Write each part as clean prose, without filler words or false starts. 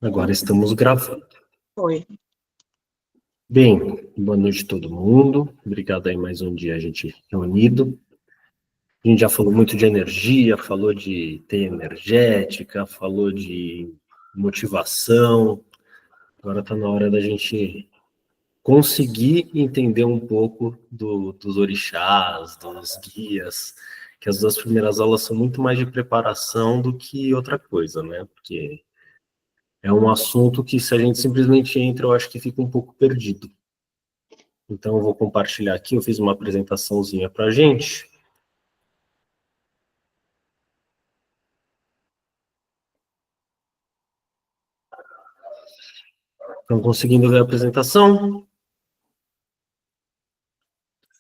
Agora estamos gravando. Oi. Bem, boa noite a todo mundo. Obrigado aí mais um dia a gente reunido. A gente já falou muito de energia, falou de teia energética, falou de motivação. Agora está na hora da gente conseguir entender um pouco dos orixás, dos guias, que as duas primeiras aulas são muito mais de preparação do que outra coisa, né? Porque é um assunto que, se a gente simplesmente entra, eu acho que fica um pouco perdido. Então, eu vou compartilhar aqui, eu fiz uma apresentaçãozinha para a gente. Estão conseguindo ver a apresentação?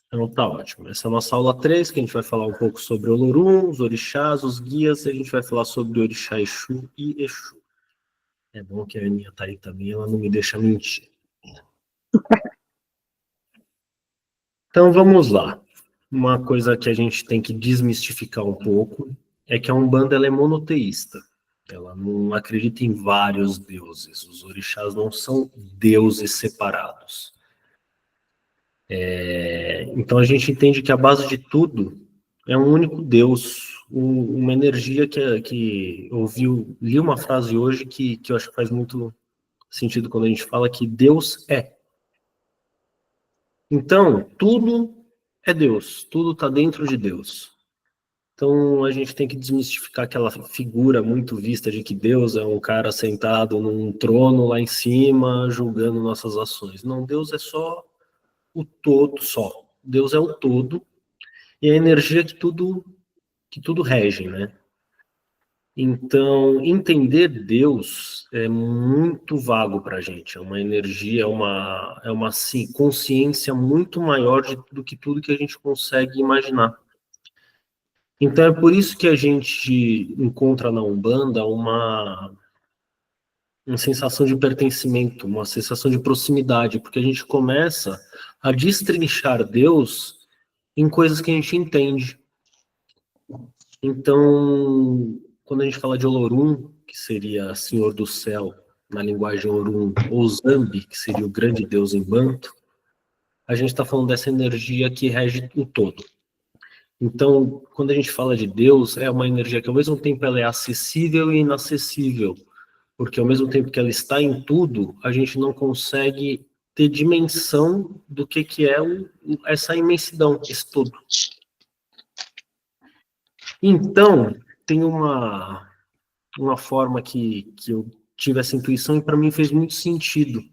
Então, tá ótimo. Essa é a nossa aula 3, que a gente vai falar um pouco sobre o Olorum, os orixás, os guias, e a gente vai falar sobre o orixá Exu e Exu. É bom que a Aninha tá aí também, ela não me deixa mentir. Então, vamos lá. Uma coisa que a gente tem que desmistificar um pouco é que a Umbanda ela é monoteísta. Ela não acredita em vários deuses. Os orixás não são deuses separados. Então a gente entende que a base de tudo é um único Deus, uma energia que li uma frase hoje que eu acho que faz muito sentido quando a gente fala que Deus é. Então, tudo é Deus, tudo está dentro de Deus. Então, a gente tem que desmistificar aquela figura muito vista de que Deus é um cara sentado num trono lá em cima, julgando nossas ações. Não, Deus é só o todo, só. Deus é o todo e a energia que tudo rege, né? Então, entender Deus é muito vago para a gente. É uma energia, é uma assim, consciência muito maior do que tudo que a gente consegue imaginar. Então, é por isso que a gente encontra na Umbanda uma sensação de pertencimento, uma sensação de proximidade, porque a gente começa a destrinchar Deus em coisas que a gente entende. Então, quando a gente fala de Olorum, que seria Senhor do Céu, na linguagem Orum, ou Zambi, que seria o grande deus em Banto, a gente está falando dessa energia que rege o todo. Então, quando a gente fala de Deus, é uma energia que ao mesmo tempo ela é acessível e inacessível, porque ao mesmo tempo que ela está em tudo, a gente não consegue ter dimensão do que é essa imensidão, esse todo. Então, tem uma forma que eu tive essa intuição e para mim fez muito sentido.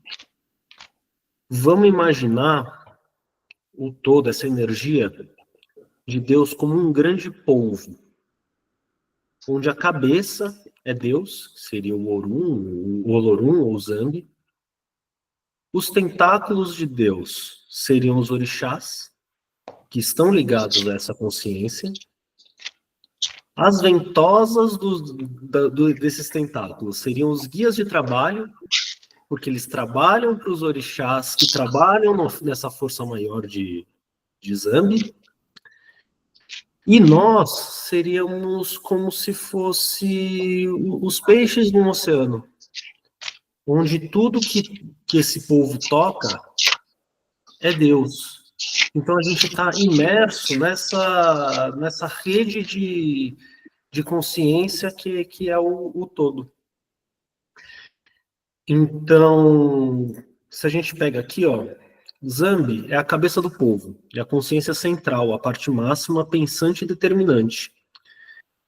Vamos imaginar o todo, essa energia de Deus como um grande polvo, onde a cabeça é Deus, seria o Orum, o Olorum ou o Zambi. Os tentáculos de Deus seriam os orixás, que estão ligados a essa consciência. As ventosas desses tentáculos seriam os guias de trabalho, porque eles trabalham para os orixás que trabalham nessa força maior de Zambi. E nós seríamos como se fosse os peixes no oceano, onde tudo que esse povo toca é Deus. Então a gente está imerso nessa rede de consciência que é o todo. Então, se a gente pega aqui, ó, Zambi é a cabeça do povo, é a consciência central, a parte máxima, pensante e determinante.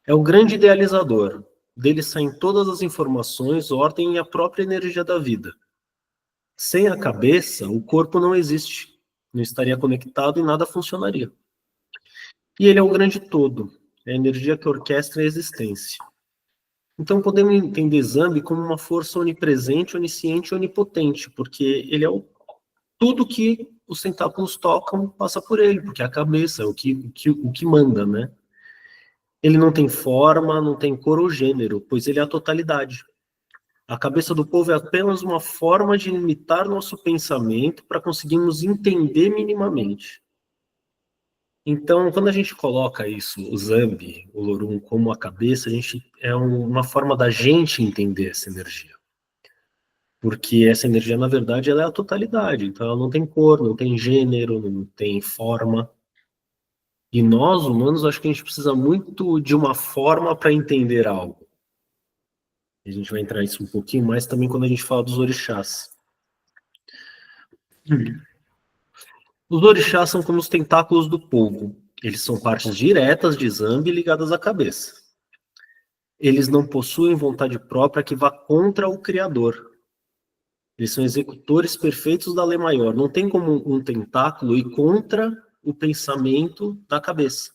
É o grande idealizador. Dele saem todas as informações, ordem e a própria energia da vida. Sem a cabeça, o corpo não existe. Não estaria conectado e nada funcionaria. E ele é o grande todo, é a energia que orquestra a existência. Então podemos entender Zambi como uma força onipresente, onisciente e onipotente, porque ele é tudo que os tentáculos tocam passa por ele, porque é a cabeça, é o que manda, né? Ele não tem forma, não tem cor ou gênero, pois ele é a totalidade. A cabeça do povo é apenas uma forma de limitar nosso pensamento para conseguirmos entender minimamente. Então, quando a gente coloca isso, o Zambi, o Lorum, como a cabeça, é uma forma da gente entender essa energia. Porque essa energia, na verdade, ela é a totalidade. Então, ela não tem cor, não tem gênero, não tem forma. E nós, humanos, acho que a gente precisa muito de uma forma para entender algo. A gente vai entrar nisso um pouquinho mais também quando a gente fala dos orixás. Os orixás são como os tentáculos do povo. Eles são partes diretas de Zambi ligadas à cabeça. Eles não possuem vontade própria que vá contra o Criador. Eles são executores perfeitos da lei maior. Não tem como um tentáculo ir contra o pensamento da cabeça.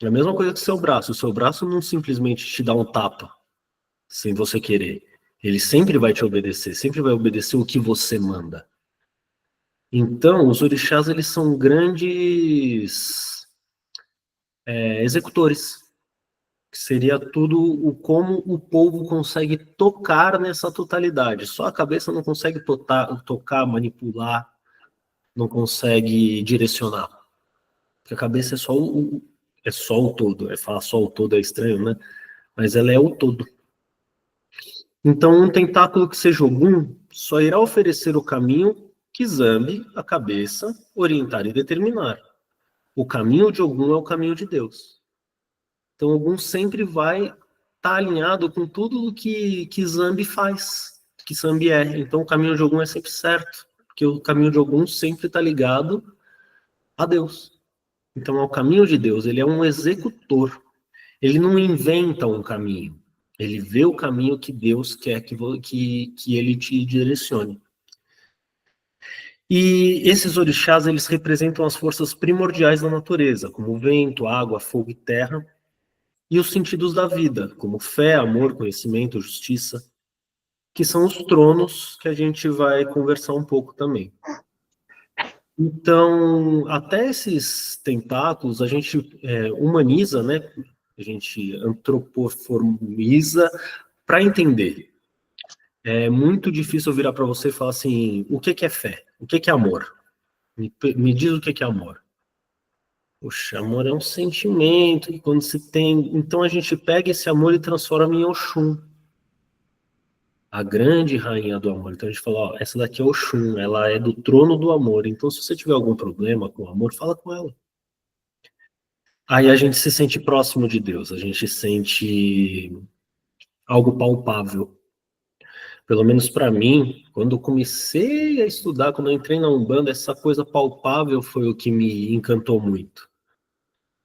É a mesma coisa que o seu braço. O seu braço não simplesmente te dá um tapa sem você querer. Ele sempre vai te obedecer, sempre vai obedecer o que você manda. Então, os orixás, eles são grandes executores. Seria tudo o como o povo consegue tocar nessa totalidade. Só a cabeça não consegue tocar, manipular, não consegue direcionar. Porque a cabeça é só o todo. É falar só o todo é estranho, né? Mas ela é o todo. Então, um tentáculo que seja Ogum só irá oferecer o caminho que Zambi, a cabeça, orientar e determinar. O caminho de Ogum é o caminho de Deus. Então, Ogum sempre vai estar alinhado com tudo o que Zambi faz, que Zambi é. Então, o caminho de Ogum é sempre certo, porque o caminho de Ogum sempre está ligado a Deus. Então, é o caminho de Deus, ele é um executor. Ele não inventa um caminho. Ele vê o caminho que Deus quer que ele te direcione. E esses orixás, eles representam as forças primordiais da natureza, como vento, água, fogo e terra, e os sentidos da vida, como fé, amor, conhecimento, justiça, que são os tronos que a gente vai conversar um pouco também. Então, até esses tentáculos, a gente humaniza, né? A gente antropoformiza para entender. É muito difícil eu virar para você e falar assim, o que é fé? O que é amor? Me diz o que é amor. Poxa, amor é um sentimento que quando se tem... Então a gente pega esse amor e transforma em Oxum, a grande rainha do amor. Então a gente fala, ó, essa daqui é Oxum, ela é do trono do amor. Então se você tiver algum problema com o amor, fala com ela. Aí a gente se sente próximo de Deus, a gente sente algo palpável. Pelo menos para mim, quando eu comecei a estudar, quando eu entrei na Umbanda, essa coisa palpável foi o que me encantou muito.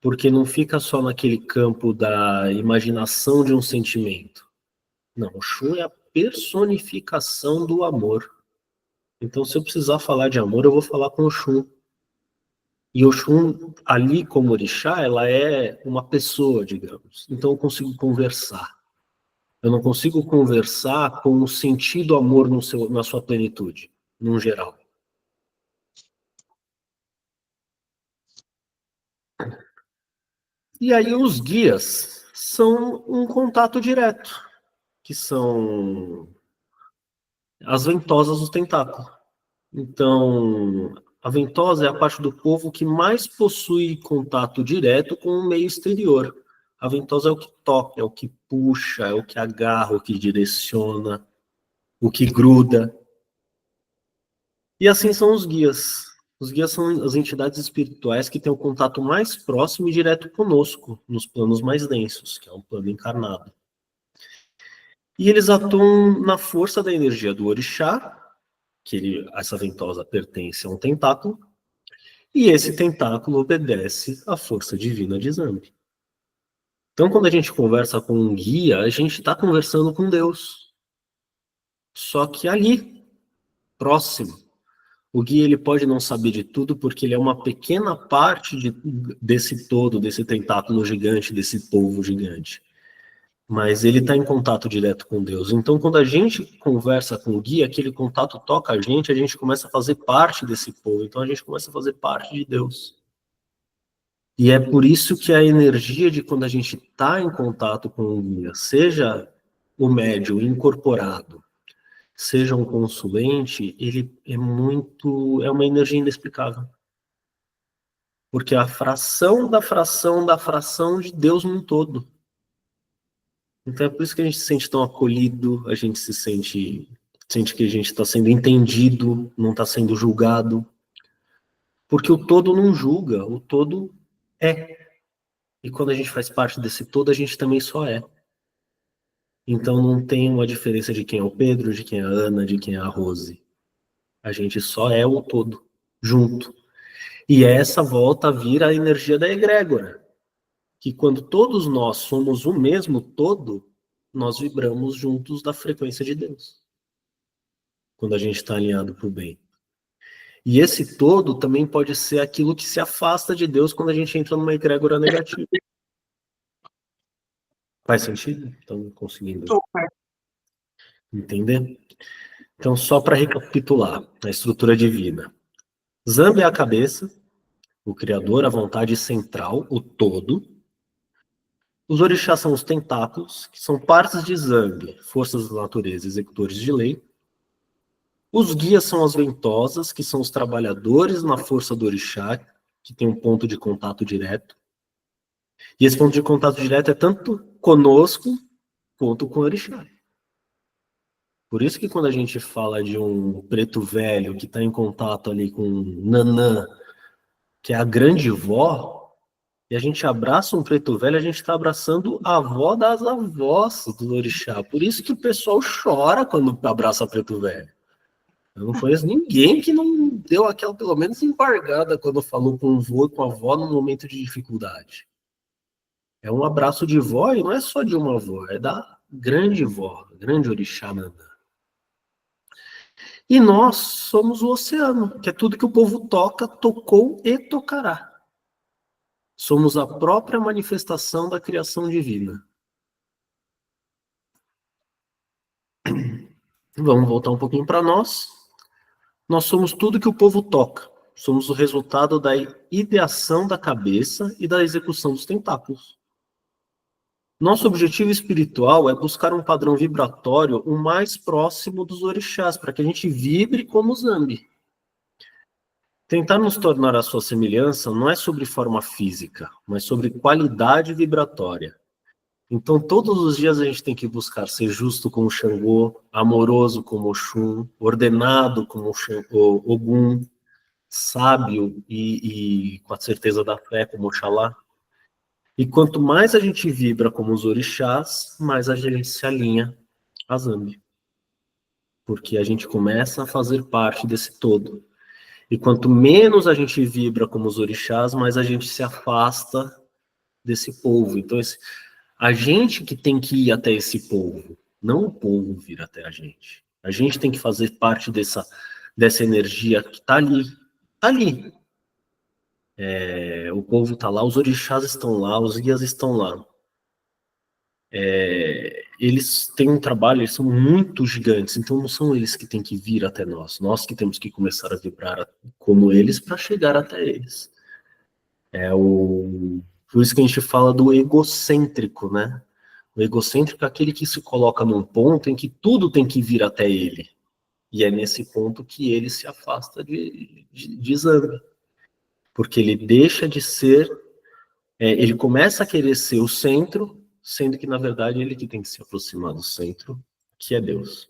Porque não fica só naquele campo da imaginação de um sentimento. Não, o Xun é a personificação do amor. Então, se eu precisar falar de amor, eu vou falar com o Xun. E o Xun, ali como orixá, ela é uma pessoa, digamos. Então, eu consigo conversar. Eu não consigo conversar com o sentido amor na sua plenitude, num geral. E aí os guias são um contato direto, que são as ventosas do tentáculo. Então, a ventosa é a parte do povo que mais possui contato direto com o meio exterior. A ventosa é o que toca, é o que puxa, é o que agarra, o que direciona, o que gruda. E assim são os guias. Os guias são as entidades espirituais que têm o contato mais próximo e direto conosco, nos planos mais densos, que é o plano encarnado. E eles atuam na força da energia do orixá, essa ventosa pertence a um tentáculo, e esse tentáculo obedece à força divina de Zambi. Então, quando a gente conversa com um guia, a gente está conversando com Deus. Só que ali, próximo. O guia ele pode não saber de tudo porque ele é uma pequena parte desse todo, desse tentáculo gigante, desse polvo gigante. Mas ele está em contato direto com Deus. Então, quando a gente conversa com o guia, aquele contato toca a gente começa a fazer parte desse povo. Então, a gente começa a fazer parte de Deus. E é por isso que a energia de quando a gente está em contato com o guia, seja o médium incorporado, seja um consulente, ele é uma energia inexplicável. Porque é a fração da fração da fração de Deus num todo. Então é por isso que a gente se sente tão acolhido, a gente se sente sente que a gente está sendo entendido, não está sendo julgado. Porque o todo não julga, o todo é. E quando a gente faz parte desse todo, a gente também só é. Então não tem uma diferença de quem é o Pedro, de quem é a Ana, de quem é a Rose. A gente só é o todo, junto. E essa volta vira a energia da egrégora. Que quando todos nós somos o mesmo todo, nós vibramos juntos da frequência de Deus. Quando a gente está alinhado para o bem. E esse todo também pode ser aquilo que se afasta de Deus quando a gente entra numa egrégora negativa. Faz sentido? Estão conseguindo entender? Então, só para recapitular a estrutura divina. Zambi é a cabeça, o Criador, a vontade central, o todo. Os orixás são os tentáculos, que são partes de Zambi, forças da natureza, executores de lei. Os guias são as ventosas, que são os trabalhadores na força do orixá, que tem um ponto de contato direto. E esse ponto de contato direto é tanto conosco quanto com o orixá. Por isso que quando a gente fala de um preto velho que está em contato ali com Nanã, que é a grande vó, e a gente abraça um preto velho, a gente está abraçando a avó das avós do orixá. Por isso que o pessoal chora quando abraça preto velho. Eu não conheço ninguém que não deu aquela, pelo menos, embargada quando falou com o vô e com a avó num momento de dificuldade. É um abraço de vó e não é só de uma avó, é da grande vó, grande orixá Nanã. E nós somos o oceano, que é tudo que o povo toca, tocou e tocará. Somos a própria manifestação da criação divina. Vamos voltar um pouquinho para nós. Nós somos tudo que o povo toca. Somos o resultado da ideação da cabeça e da execução dos tentáculos. Nosso objetivo espiritual é buscar um padrão vibratório o mais próximo dos orixás, para que a gente vibre como Zambi. Tentar nos tornar a sua semelhança não é sobre forma física, mas sobre qualidade vibratória. Então, todos os dias a gente tem que buscar ser justo como Xangô, amoroso como Oxum, ordenado como Ogum, sábio e com a certeza da fé como Oxalá. E quanto mais a gente vibra como os orixás, mais a gente se alinha a Zambi. Porque a gente começa a fazer parte desse todo. E quanto menos a gente vibra como os orixás, mais a gente se afasta desse povo. Então, a gente que tem que ir até esse povo, não o povo vir até a gente. A gente tem que fazer parte dessa energia que está ali. Está ali. O povo está lá, os orixás estão lá, os guias estão lá. Eles têm um trabalho, eles são muito gigantes, então não são eles que têm que vir até nós que temos que começar a vibrar como eles para chegar até eles. Por isso que a gente fala do egocêntrico, né? O egocêntrico é aquele que se coloca num ponto em que tudo tem que vir até ele. E é nesse ponto que ele se afasta de Zambi. Porque ele deixa de ser, ele começa a querer ser o centro, sendo que, na verdade, ele que tem que se aproximar do centro, que é Deus.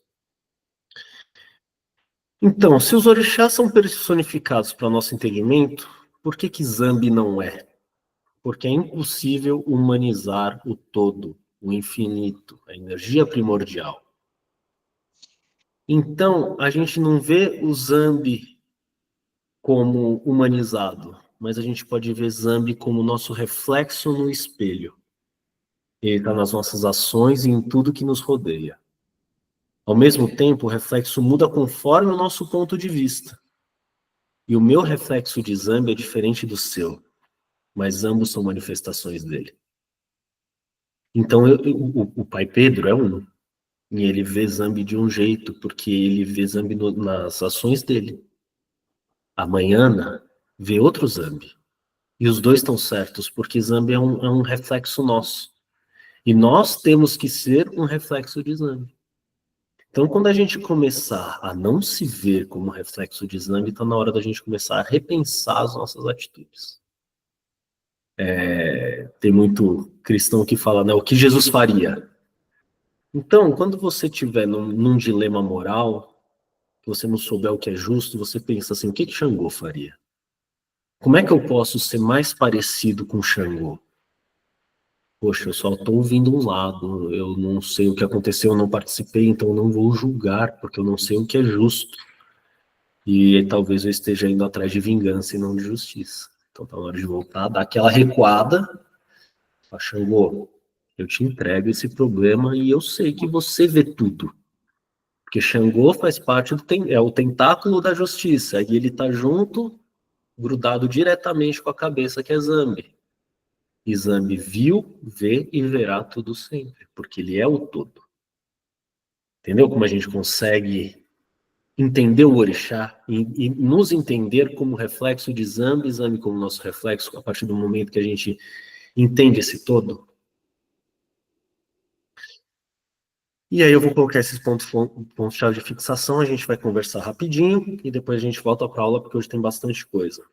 Então, se os orixás são personificados para nosso entendimento, por que Zambi não é? Porque é impossível humanizar o todo, o infinito, a energia primordial. Então, a gente não vê o Zambi como humanizado, mas a gente pode ver Zambi como nosso reflexo no espelho. Ele está nas nossas ações e em tudo que nos rodeia. Ao mesmo tempo, o reflexo muda conforme o nosso ponto de vista. E o meu reflexo de Zambi é diferente do seu, mas ambos são manifestações dele. Então, o pai Pedro é um, e ele vê Zambi de um jeito, porque ele vê Zambi nas ações dele. A Manhana vê outro Zambi. E os dois estão certos, porque Zambi é um reflexo nosso. E nós temos que ser um reflexo de Zambi. Então, quando a gente começar a não se ver como reflexo de Zambi, está na hora da gente começar a repensar as nossas atitudes. Tem muito cristão que fala, né, o que Jesus faria? Então, quando você estiver num dilema moral, que você não souber o que é justo, você pensa assim, o que Xangô faria? Como é que eu posso ser mais parecido com Xangô? Poxa, eu só estou ouvindo um lado, eu não sei o que aconteceu, eu não participei, então eu não vou julgar, porque eu não sei o que é justo. E talvez eu esteja indo atrás de vingança e não de justiça. Então tá na hora de voltar, dar aquela recuada, falar, Xangô, eu te entrego esse problema e eu sei que você vê tudo. Porque Xangô faz parte é o tentáculo da justiça, e ele está junto, grudado diretamente com a cabeça que é Zambi. E Zambi viu, vê e verá tudo sempre, porque ele é o todo. Entendeu como a gente consegue entender o orixá e nos entender como reflexo de Zambi, Zambi como nosso reflexo, a partir do momento que a gente entende esse todo? E aí eu vou colocar esses pontos-chave de fixação, a gente vai conversar rapidinho e depois a gente volta para a aula, porque hoje tem bastante coisa.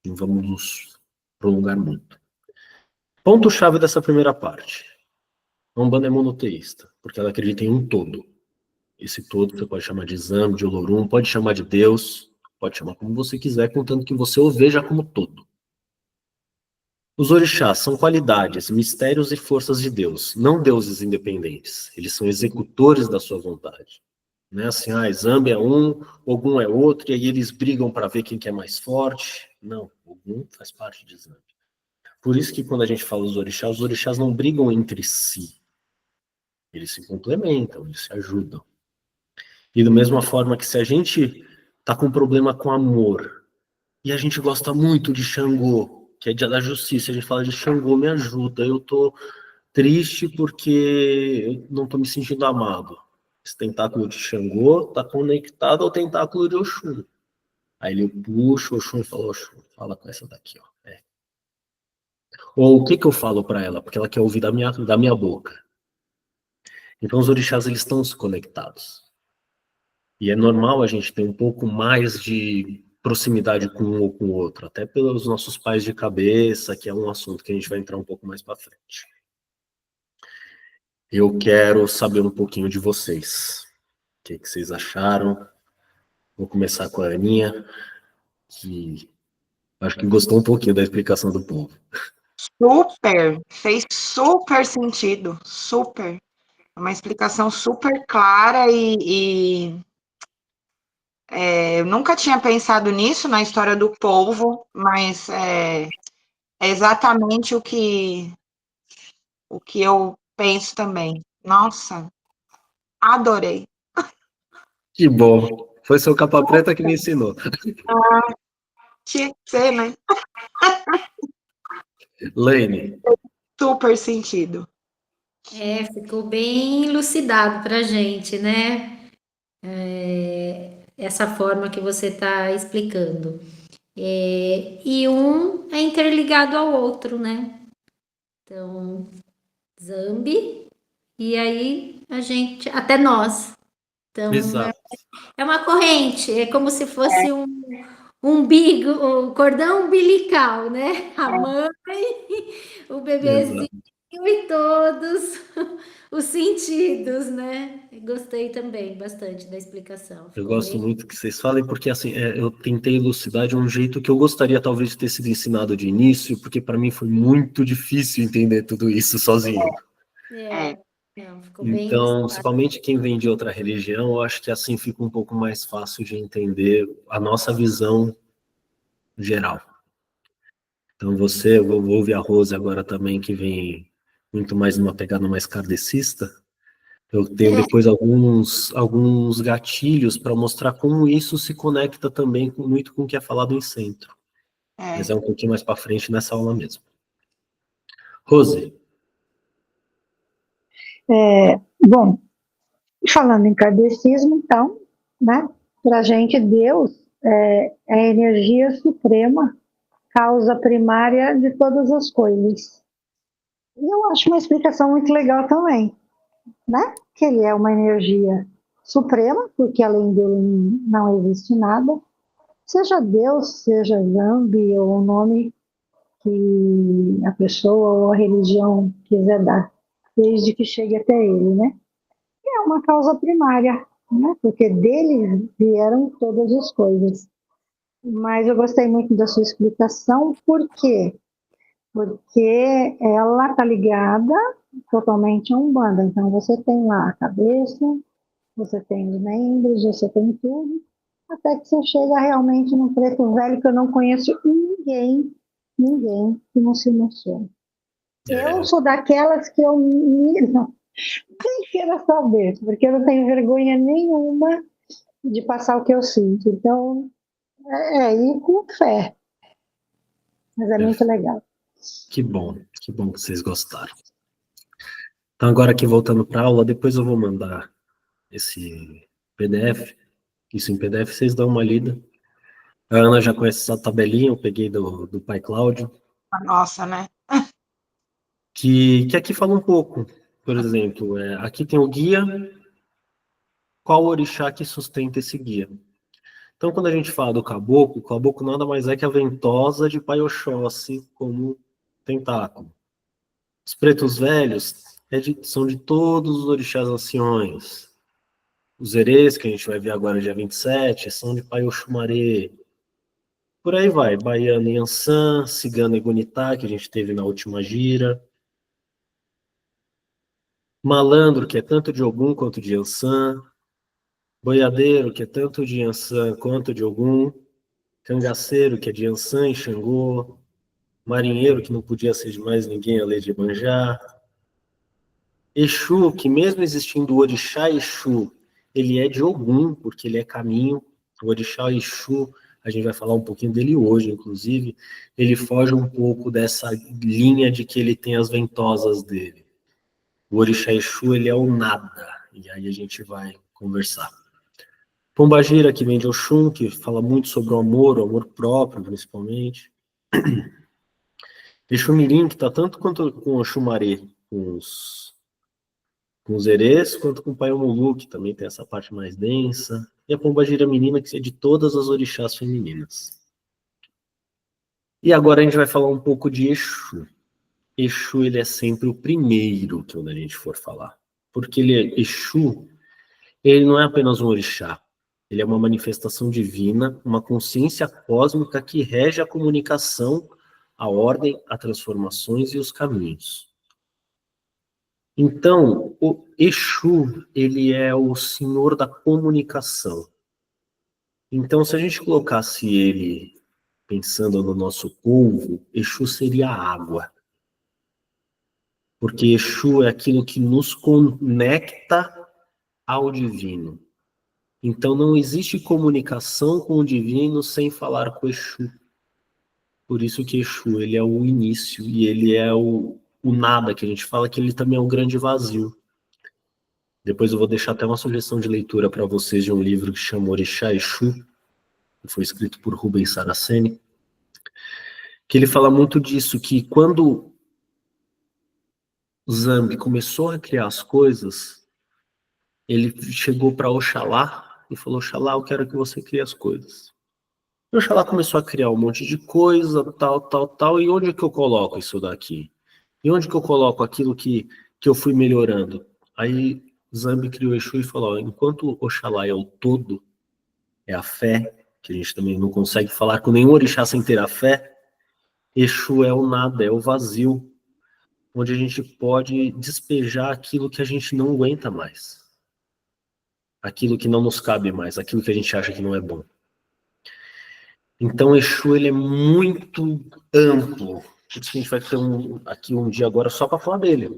Não vamos nos prolongar muito. Ponto-chave dessa primeira parte. A Umbanda é monoteísta, porque ela acredita em um todo. Esse todo você pode chamar de Zambi, de Olorum, pode chamar de Deus, pode chamar como você quiser, contanto que você o veja como todo. Os orixás são qualidades, mistérios e forças de Deus, não deuses independentes. Eles são executores da sua vontade. Não é assim, Zambi é um, Ogum é outro, e aí eles brigam para ver quem que é mais forte. Não, Ogum faz parte de Zambi. Por isso que quando a gente fala dos os orixás não brigam entre si. Eles se complementam, eles se ajudam. E da mesma forma que se a gente tá com problema com amor, e a gente gosta muito de Xangô, que é dia da justiça, a gente fala de Xangô, me ajuda, eu tô triste porque eu não tô me sentindo amado. Esse tentáculo de Xangô tá conectado ao tentáculo de Oxum. Aí ele puxa o Oxum e fala, Oxum, fala com essa daqui, ó. É. Ou o que que eu falo para ela? Porque ela quer ouvir da minha boca. Então os orixás, eles estão se conectados. E é normal a gente ter um pouco mais de proximidade com um ou com o outro, até pelos nossos pais de cabeça, que é um assunto que a gente vai entrar um pouco mais para frente. Eu quero saber um pouquinho de vocês. O que vocês acharam? Vou começar com a Aninha, que acho que gostou um pouquinho da explicação do povo. Super, fez super sentido, super. Uma explicação super clara eu nunca tinha pensado nisso na história do polvo, mas é exatamente o que eu penso também. Nossa, adorei. Que bom! Foi seu capa preta que me ensinou. Tinha que ser, né? Laine. Super sentido. Ficou bem elucidado para a gente, né? Essa forma que você está explicando. E um é interligado ao outro, né? Então, Zambi, e aí a gente, até nós. Então, Exato. é uma corrente, é como se fosse um umbigo, o cordão umbilical, né? A mãe, o bebezinho Exato. e todos os sentidos, né? Gostei também bastante da explicação. Eu Ficou gosto bem. muito que vocês falem, porque assim, eu tentei elucidar de um jeito que eu gostaria talvez de ter sido ensinado de início, porque para mim foi muito difícil entender tudo isso sozinho. É, Não, ficou bem Então, elucidado. principalmente quem vem de outra religião, eu acho que assim fica um pouco mais fácil de entender a nossa visão geral. Então eu vou ouvir a Rose agora também, que vem muito mais numa pegada mais kardecista. Eu tenho depois alguns gatilhos para mostrar como isso se conecta também muito com o que é falado em centro. Mas é um pouquinho mais para frente nessa aula mesmo. Rose. Bom, falando em kardecismo, então, né, para a gente Deus é a energia suprema, causa primária de todas as coisas. E eu acho uma explicação muito legal também, né? Que ele é uma energia suprema, porque além dele não existe nada, seja Deus, seja Zambi, ou o nome que a pessoa ou a religião quiser dar, desde que chegue até ele, né? É uma causa primária, né? Porque dele vieram todas as coisas. Mas eu gostei muito da sua explicação, por quê? Porque ela está ligada totalmente a Umbanda. Então, você tem lá a cabeça, você tem os membros, você tem tudo, até que você chega realmente no preto velho, que eu não conheço ninguém que não se emociona. Eu sou daquelas que eu nem quero saber, porque eu não tenho vergonha nenhuma de passar o que eu sinto. Então, ir com fé. Mas é muito legal. Que bom que vocês gostaram. Então, agora aqui voltando para a aula, depois eu vou mandar esse PDF. Isso em PDF, vocês dão uma lida. A Ana já conhece essa tabelinha, eu peguei do Pai Cláudio. Nossa, né? Que aqui fala um pouco. Por exemplo, aqui tem o guia, qual orixá que sustenta esse guia. Então, quando a gente fala do caboclo, o caboclo nada mais é que a ventosa de Pai Oxóssi como tentáculo. Os pretos velhos são de todos os orixás anciões. Os erês, que a gente vai ver agora dia 27, são de Pai Oxumaré. Por aí vai, baiano Yansan, cigano Egunitá, que a gente teve na última gira. Malandro, que é tanto de Ogum quanto de Yansan. Boiadeiro, que é tanto de Yansan quanto de Ogum. Cangaceiro, que é de Yansan e Xangô. Marinheiro, que não podia ser de mais ninguém além de Iemanjá. Exu, que mesmo existindo o orixá Exu, ele é de Ogum, porque ele é caminho. O orixá Exu, a gente vai falar um pouquinho dele hoje, inclusive, ele foge um pouco dessa linha de que ele tem as ventosas dele. O orixá Exu, ele é o nada, e aí a gente vai conversar. Pombagira, que vem de Oxum, que fala muito sobre o amor próprio, principalmente. Exu Mirim, que está tanto quanto com o Oxumaré, com os erês, quanto com o Paiomulu, que também tem essa parte mais densa. E a Pombagira Menina, que é de todas as orixás femininas. E agora a gente vai falar um pouco de Exu. Exu, ele é sempre o primeiro que quando a gente for falar. Porque Exu, ele não é apenas um orixá. Ele é uma manifestação divina, uma consciência cósmica que rege a comunicação, a ordem, as transformações e os caminhos. Então, o Exu, ele é o senhor da comunicação. Então, se a gente colocasse ele pensando no nosso povo, Exu seria a água. Porque Exu é aquilo que nos conecta ao divino. Então, não existe comunicação com o divino sem falar com Exu. Por isso que Exu, ele é o início e ele é o nada, que a gente fala que ele também é um grande vazio. Depois eu vou deixar até uma sugestão de leitura para vocês de um livro que chama Orixá Exu, que foi escrito por Rubens Saraceni, que ele fala muito disso, que quando Zambi começou a criar as coisas, ele chegou para Oxalá e falou: Oxalá, eu quero que você crie as coisas. E Oxalá começou a criar um monte de coisa, tal, e onde é que eu coloco isso daqui? E onde que eu coloco aquilo que eu fui melhorando? Aí Zambi criou Exu e falou: enquanto Oxalá é o todo, é a fé, que a gente também não consegue falar com nenhum orixá sem ter a fé, Exu é o nada, é o vazio, onde a gente pode despejar aquilo que a gente não aguenta mais. Aquilo que não nos cabe mais, aquilo que a gente acha que não é bom. Então, Exu, ele é muito amplo. Por isso que a gente vai ter aqui um dia agora só para falar dele.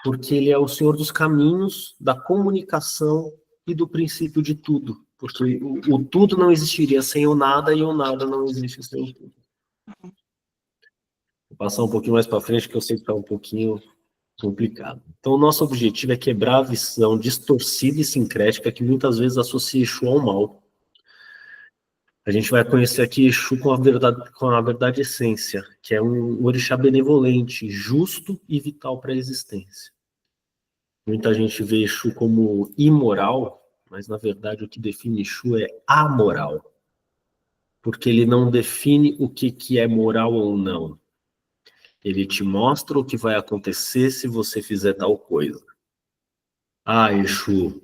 Porque ele é o senhor dos caminhos, da comunicação e do princípio de tudo. Porque o tudo não existiria sem o nada e o nada não existe sem o tudo. Vou passar um pouquinho mais para frente, que eu sei que está um pouquinho complicado. Então, o nosso objetivo é quebrar a visão distorcida e sincrética que muitas vezes associa Exu ao mal. A gente vai conhecer aqui Exu com a verdade essência, que é um orixá benevolente, justo e vital para a existência. Muita gente vê Exu como imoral, mas na verdade o que define Exu é amoral. Porque ele não define o que é moral ou não. Ele te mostra o que vai acontecer se você fizer tal coisa. Ah, Exu,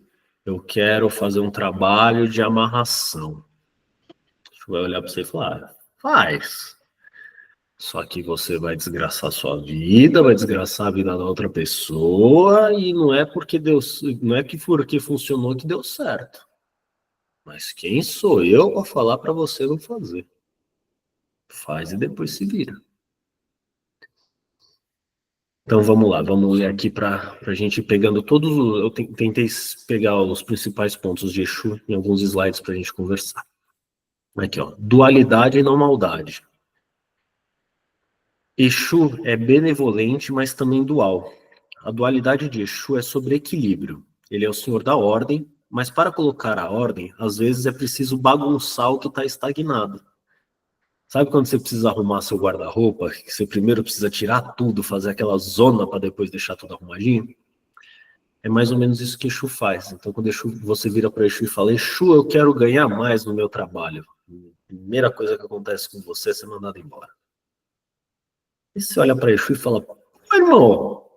eu quero fazer um trabalho de amarração. Exu vai olhar para você e falar, faz. Só que você vai desgraçar a sua vida, vai desgraçar a vida da outra pessoa, e não é porque funcionou que deu certo. Mas quem sou eu para falar para você não fazer? Faz e depois se vira. Então vamos lá, vamos ler aqui para a gente ir pegando todos os. Eu tentei pegar os principais pontos de Exu em alguns slides para a gente conversar. Aqui, ó. Dualidade e não maldade. Exu é benevolente, mas também dual. A dualidade de Exu é sobre equilíbrio. Ele é o senhor da ordem, mas para colocar a ordem, às vezes é preciso bagunçar o que está estagnado. Sabe quando você precisa arrumar seu guarda-roupa, que você primeiro precisa tirar tudo, fazer aquela zona para depois deixar tudo arrumadinho? É mais ou menos isso que Exu faz. Então, quando você vira para Exu e fala, Exu, eu quero ganhar mais no meu trabalho. A primeira coisa que acontece com você é ser mandado embora. E você olha para Exu e fala, pô, irmão,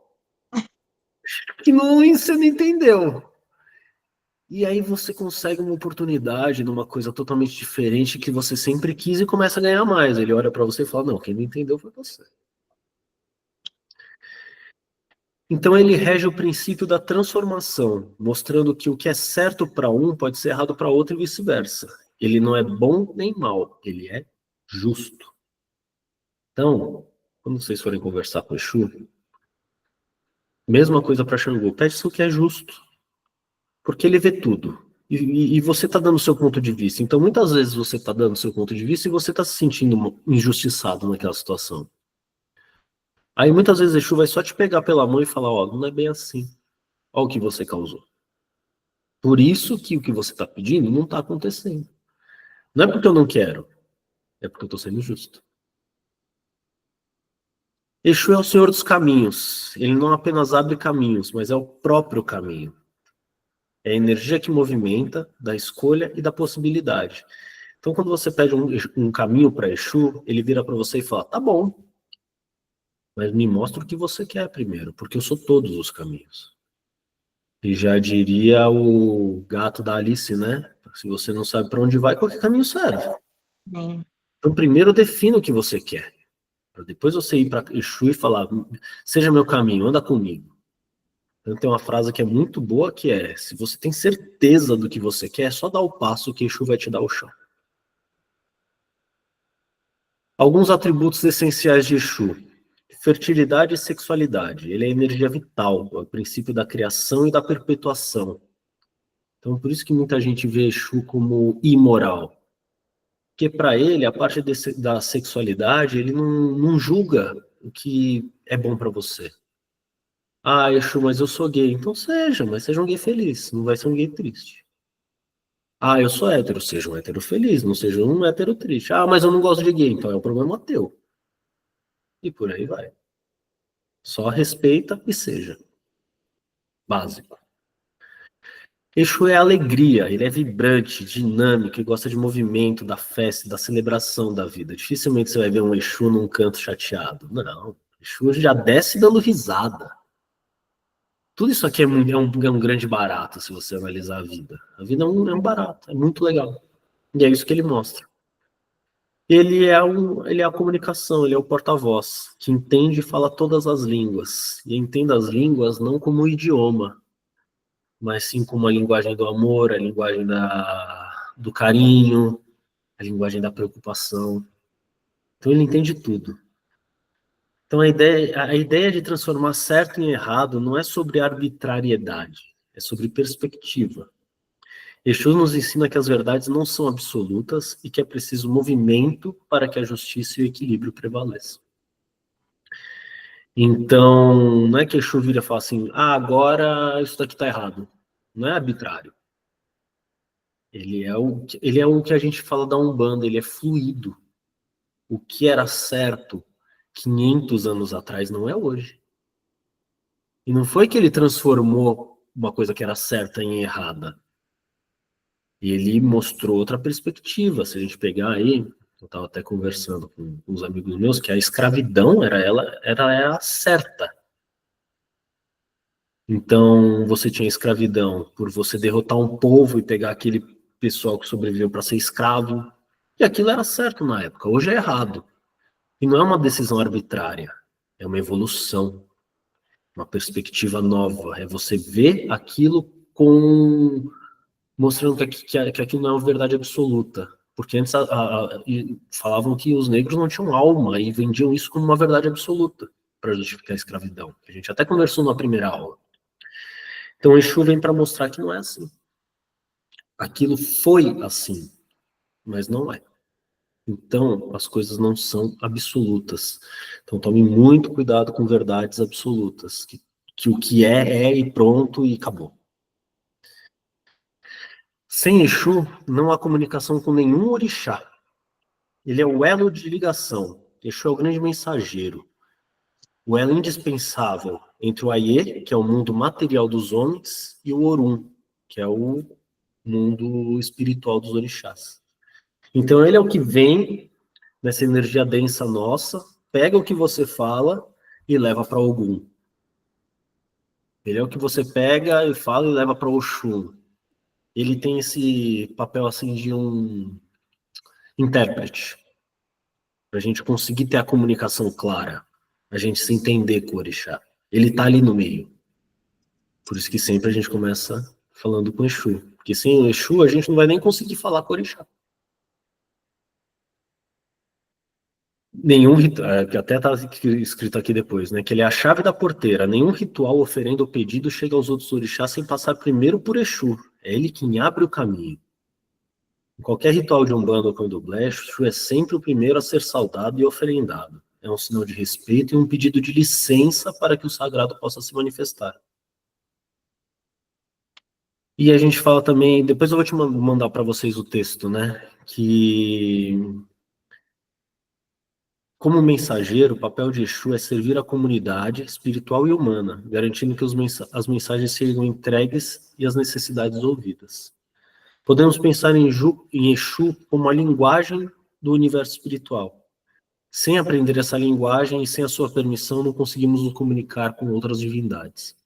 que não, você não entendeu. E aí você consegue uma oportunidade numa coisa totalmente diferente que você sempre quis e começa a ganhar mais. Ele olha para você e fala, não, quem não entendeu foi você. Então ele rege o princípio da transformação, mostrando que o que é certo para um pode ser errado para outro e vice-versa. Ele não é bom nem mal, ele é justo. Então, quando vocês forem conversar com o Exu, mesma coisa para Xangô, pede isso que é justo, porque ele vê tudo. E você está dando o seu ponto de vista. Então, muitas vezes você está dando o seu ponto de vista e você está se sentindo injustiçado naquela situação. Aí, muitas vezes, Exu vai só te pegar pela mão e falar, ó, não é bem assim. Olha o que você causou. Por isso que o que você está pedindo não está acontecendo. Não é porque eu não quero, é porque eu estou sendo justo. Exu é o senhor dos caminhos. Ele não apenas abre caminhos, mas é o próprio caminho. É a energia que movimenta, da escolha e da possibilidade. Então, quando você pede um caminho para Exu, ele vira para você e fala, tá bom, mas me mostra o que você quer primeiro, porque eu sou todos os caminhos. E já diria o gato da Alice, né? Se você não sabe para onde vai, qualquer caminho serve. Sim. Então, primeiro defina o que você quer. Para depois você ir para Exu e falar, seja meu caminho, anda comigo. Então, tem uma frase que é muito boa, que é, se você tem certeza do que você quer, só dá o passo que Exu vai te dar o chão. Alguns atributos essenciais de Exu. Fertilidade e sexualidade. Ele é a energia vital, é o princípio da criação e da perpetuação. Então, por isso que muita gente vê Exu como imoral. Porque para ele, a parte da sexualidade, ele não julga o que é bom para você. Ah, Exu, mas eu sou gay. Então seja, mas seja um gay feliz, não vai ser um gay triste. Ah, eu sou hétero, seja um hétero feliz, não seja um hétero triste. Ah, mas eu não gosto de gay, então é um problema teu. E por aí vai. Só respeita e seja. Básico. Exu é alegria, ele é vibrante, dinâmico e gosta de movimento, da festa, da celebração da vida. Dificilmente você vai ver um Exu num canto chateado. Não, Exu já desce dando risada. Tudo isso aqui é um grande barato, se você analisar a vida. A vida é um barato, é muito legal. E é isso que ele mostra. Ele é a comunicação, ele é o porta-voz, que entende e fala todas as línguas. E entenda as línguas não como um idioma, mas sim como a linguagem do amor, a linguagem do carinho, a linguagem da preocupação. Então ele entende tudo. Então a ideia de transformar certo em errado não é sobre arbitrariedade, é sobre perspectiva. Exu nos ensina que as verdades não são absolutas e que é preciso movimento para que a justiça e o equilíbrio prevaleçam. Então, não é que Exu vira e fala assim, agora isso daqui está errado. Não é arbitrário. Ele é o que a gente fala da Umbanda, ele é fluido. O que era certo 500 anos atrás não é hoje. E não foi que ele transformou uma coisa que era certa em errada. Ele mostrou outra perspectiva. Se a gente pegar aí, eu estava até conversando com uns amigos meus, que a escravidão era a certa. Então, você tinha escravidão por você derrotar um povo e pegar aquele pessoal que sobreviveu para ser escravo. E aquilo era certo na época, hoje é errado. E não é uma decisão arbitrária, é uma evolução, uma perspectiva nova. É você ver aquilo com... mostrando que aquilo não é uma verdade absoluta. Porque antes falavam que os negros não tinham alma e vendiam isso como uma verdade absoluta para justificar a escravidão. A gente até conversou na primeira aula. Então, Exu vem para mostrar que não é assim. Aquilo foi assim, mas não é. Então, as coisas não são absolutas. Então, tome muito cuidado com verdades absolutas. Que o que é e pronto e acabou. Sem Exu, não há comunicação com nenhum orixá. Ele é o elo de ligação. Exu é o grande mensageiro. O elo indispensável entre o Aie, que é o mundo material dos homens, e o Orum, que é o mundo espiritual dos orixás. Então, ele é o que vem nessa energia densa nossa, pega o que você fala e leva para Ogum. Ele é o que você pega e fala e leva para Oxum. Ele tem esse papel assim de um intérprete, para a gente conseguir ter a comunicação clara, a gente se entender com o orixá. Ele está ali no meio. Por isso que sempre a gente começa falando com o Exu. Porque sem o Exu a gente não vai nem conseguir falar com o orixá. Nenhum ritual, que até está escrito aqui depois, né? Que ele é a chave da porteira. Nenhum ritual, oferenda ou pedido chega aos outros orixás sem passar primeiro por Exu. É ele quem abre o caminho. Em qualquer ritual de Umbanda ou Candomblé, Exu é sempre o primeiro a ser saudado e oferendado. É um sinal de respeito e um pedido de licença para que o sagrado possa se manifestar. E a gente fala também, depois eu vou te mandar para vocês o texto, né? Que como mensageiro, o papel de Exu é servir a comunidade espiritual e humana, garantindo que as mensagens sejam entregues e as necessidades ouvidas. Podemos pensar em Exu como a linguagem do universo espiritual. Sem aprender essa linguagem e sem a sua permissão, não conseguimos nos comunicar com outras divindades.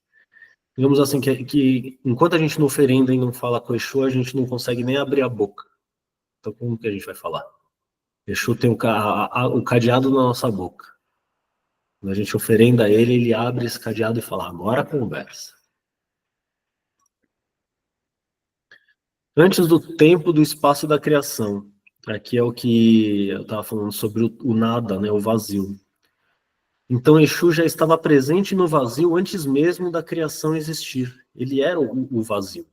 Digamos assim, que enquanto a gente não oferenda e não fala com Exu, a gente não consegue nem abrir a boca. Então, como que a gente vai falar? Exu tem o cadeado na nossa boca. Quando a gente oferenda a ele, ele abre esse cadeado e fala, agora conversa. Antes do tempo, do espaço e da criação. Aqui é o que eu estava falando sobre o nada, né, o vazio. Então, Exu já estava presente no vazio antes mesmo da criação existir. Ele era o vazio.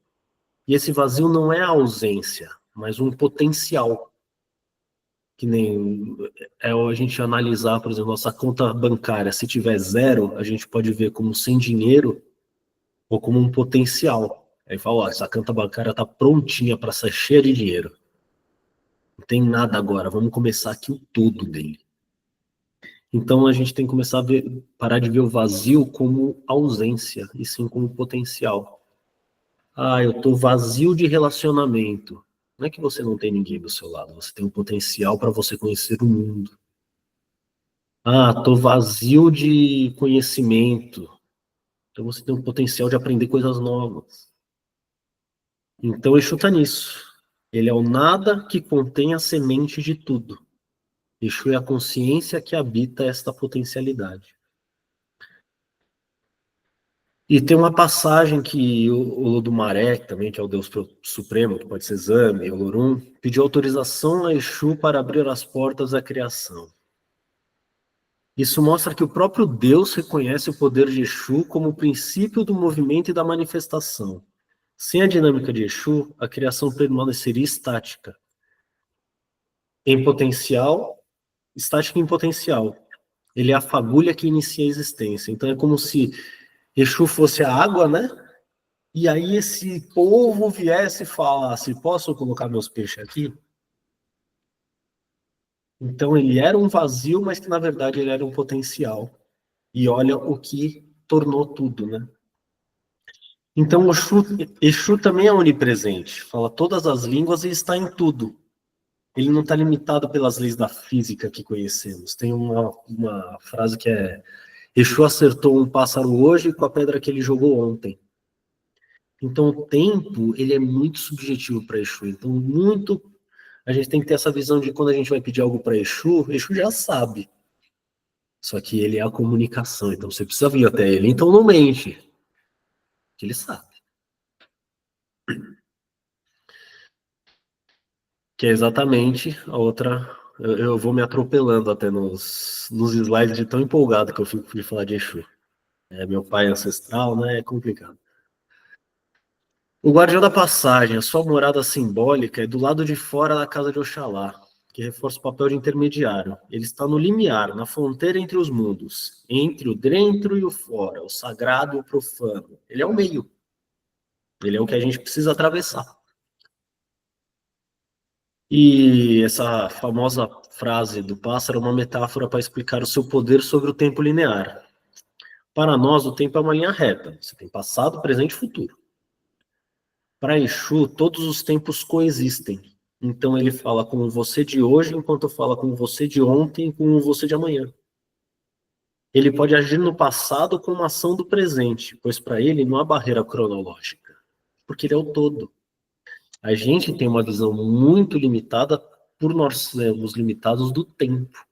E esse vazio não é a ausência, mas um potencial. Que nem a gente analisar, por exemplo, nossa conta bancária. Se tiver zero, a gente pode ver como sem dinheiro ou como um potencial. Aí fala, ó, essa conta bancária está prontinha para ser cheia de dinheiro. Não tem nada agora, vamos começar aqui o todo dele. Então a gente tem que começar a parar de ver o vazio como ausência, e sim como potencial. Ah, eu estou vazio de relacionamento. Não é que você não tem ninguém do seu lado, você tem um potencial para você conhecer o mundo. Ah, estou vazio de conhecimento. Então você tem um potencial de aprender coisas novas. Então o Exu está nisso. Ele é o nada que contém a semente de tudo. Exu é a consciência que habita esta potencialidade. E tem uma passagem que o Olodumaré, também, que é o Deus Supremo, que pode ser Zame, Olorum, pediu autorização a Exu para abrir as portas da criação. Isso mostra que o próprio Deus reconhece o poder de Exu como o princípio do movimento e da manifestação. Sem a dinâmica de Exu, a criação permaneceria estática. Em potencial, estática em potencial. Ele é a fagulha que inicia a existência. Então é como se Exu fosse a água, né? E aí esse povo viesse e falasse, posso colocar meus peixes aqui? Então ele era um vazio, mas que na verdade ele era um potencial. E olha o que tornou tudo, né? Então Exu também é onipresente, fala todas as línguas e está em tudo. Ele não está limitado pelas leis da física que conhecemos. Tem uma frase que é Exu acertou um pássaro hoje com a pedra que ele jogou ontem. Então, o tempo, ele é muito subjetivo para Exu. Então, a gente tem que ter essa visão de quando a gente vai pedir algo para Exu, Exu já sabe. Só que ele é a comunicação, então você precisa vir até ele. Então, não mente, que ele sabe. Que é exatamente a outra... Eu vou me atropelando até nos slides de tão empolgado que eu fico de falar de Exu. É meu pai ancestral, né? É complicado. O Guardião da Passagem, a sua morada simbólica é do lado de fora da casa de Oxalá, que reforça o papel de intermediário. Ele está no limiar, na fronteira entre os mundos, entre o dentro e o fora, o sagrado e o profano. Ele é o meio. Ele é o que a gente precisa atravessar. E essa famosa frase do pássaro é uma metáfora para explicar o seu poder sobre o tempo linear. Para nós, o tempo é uma linha reta. Você tem passado, presente e futuro. Para Exu, todos os tempos coexistem. Então ele fala com você de hoje, enquanto fala com você de ontem e com você de amanhã. Ele pode agir no passado com uma ação do presente, pois para ele não há barreira cronológica, porque ele é o todo. A gente tem uma visão muito limitada por nós sermos limitados do tempo.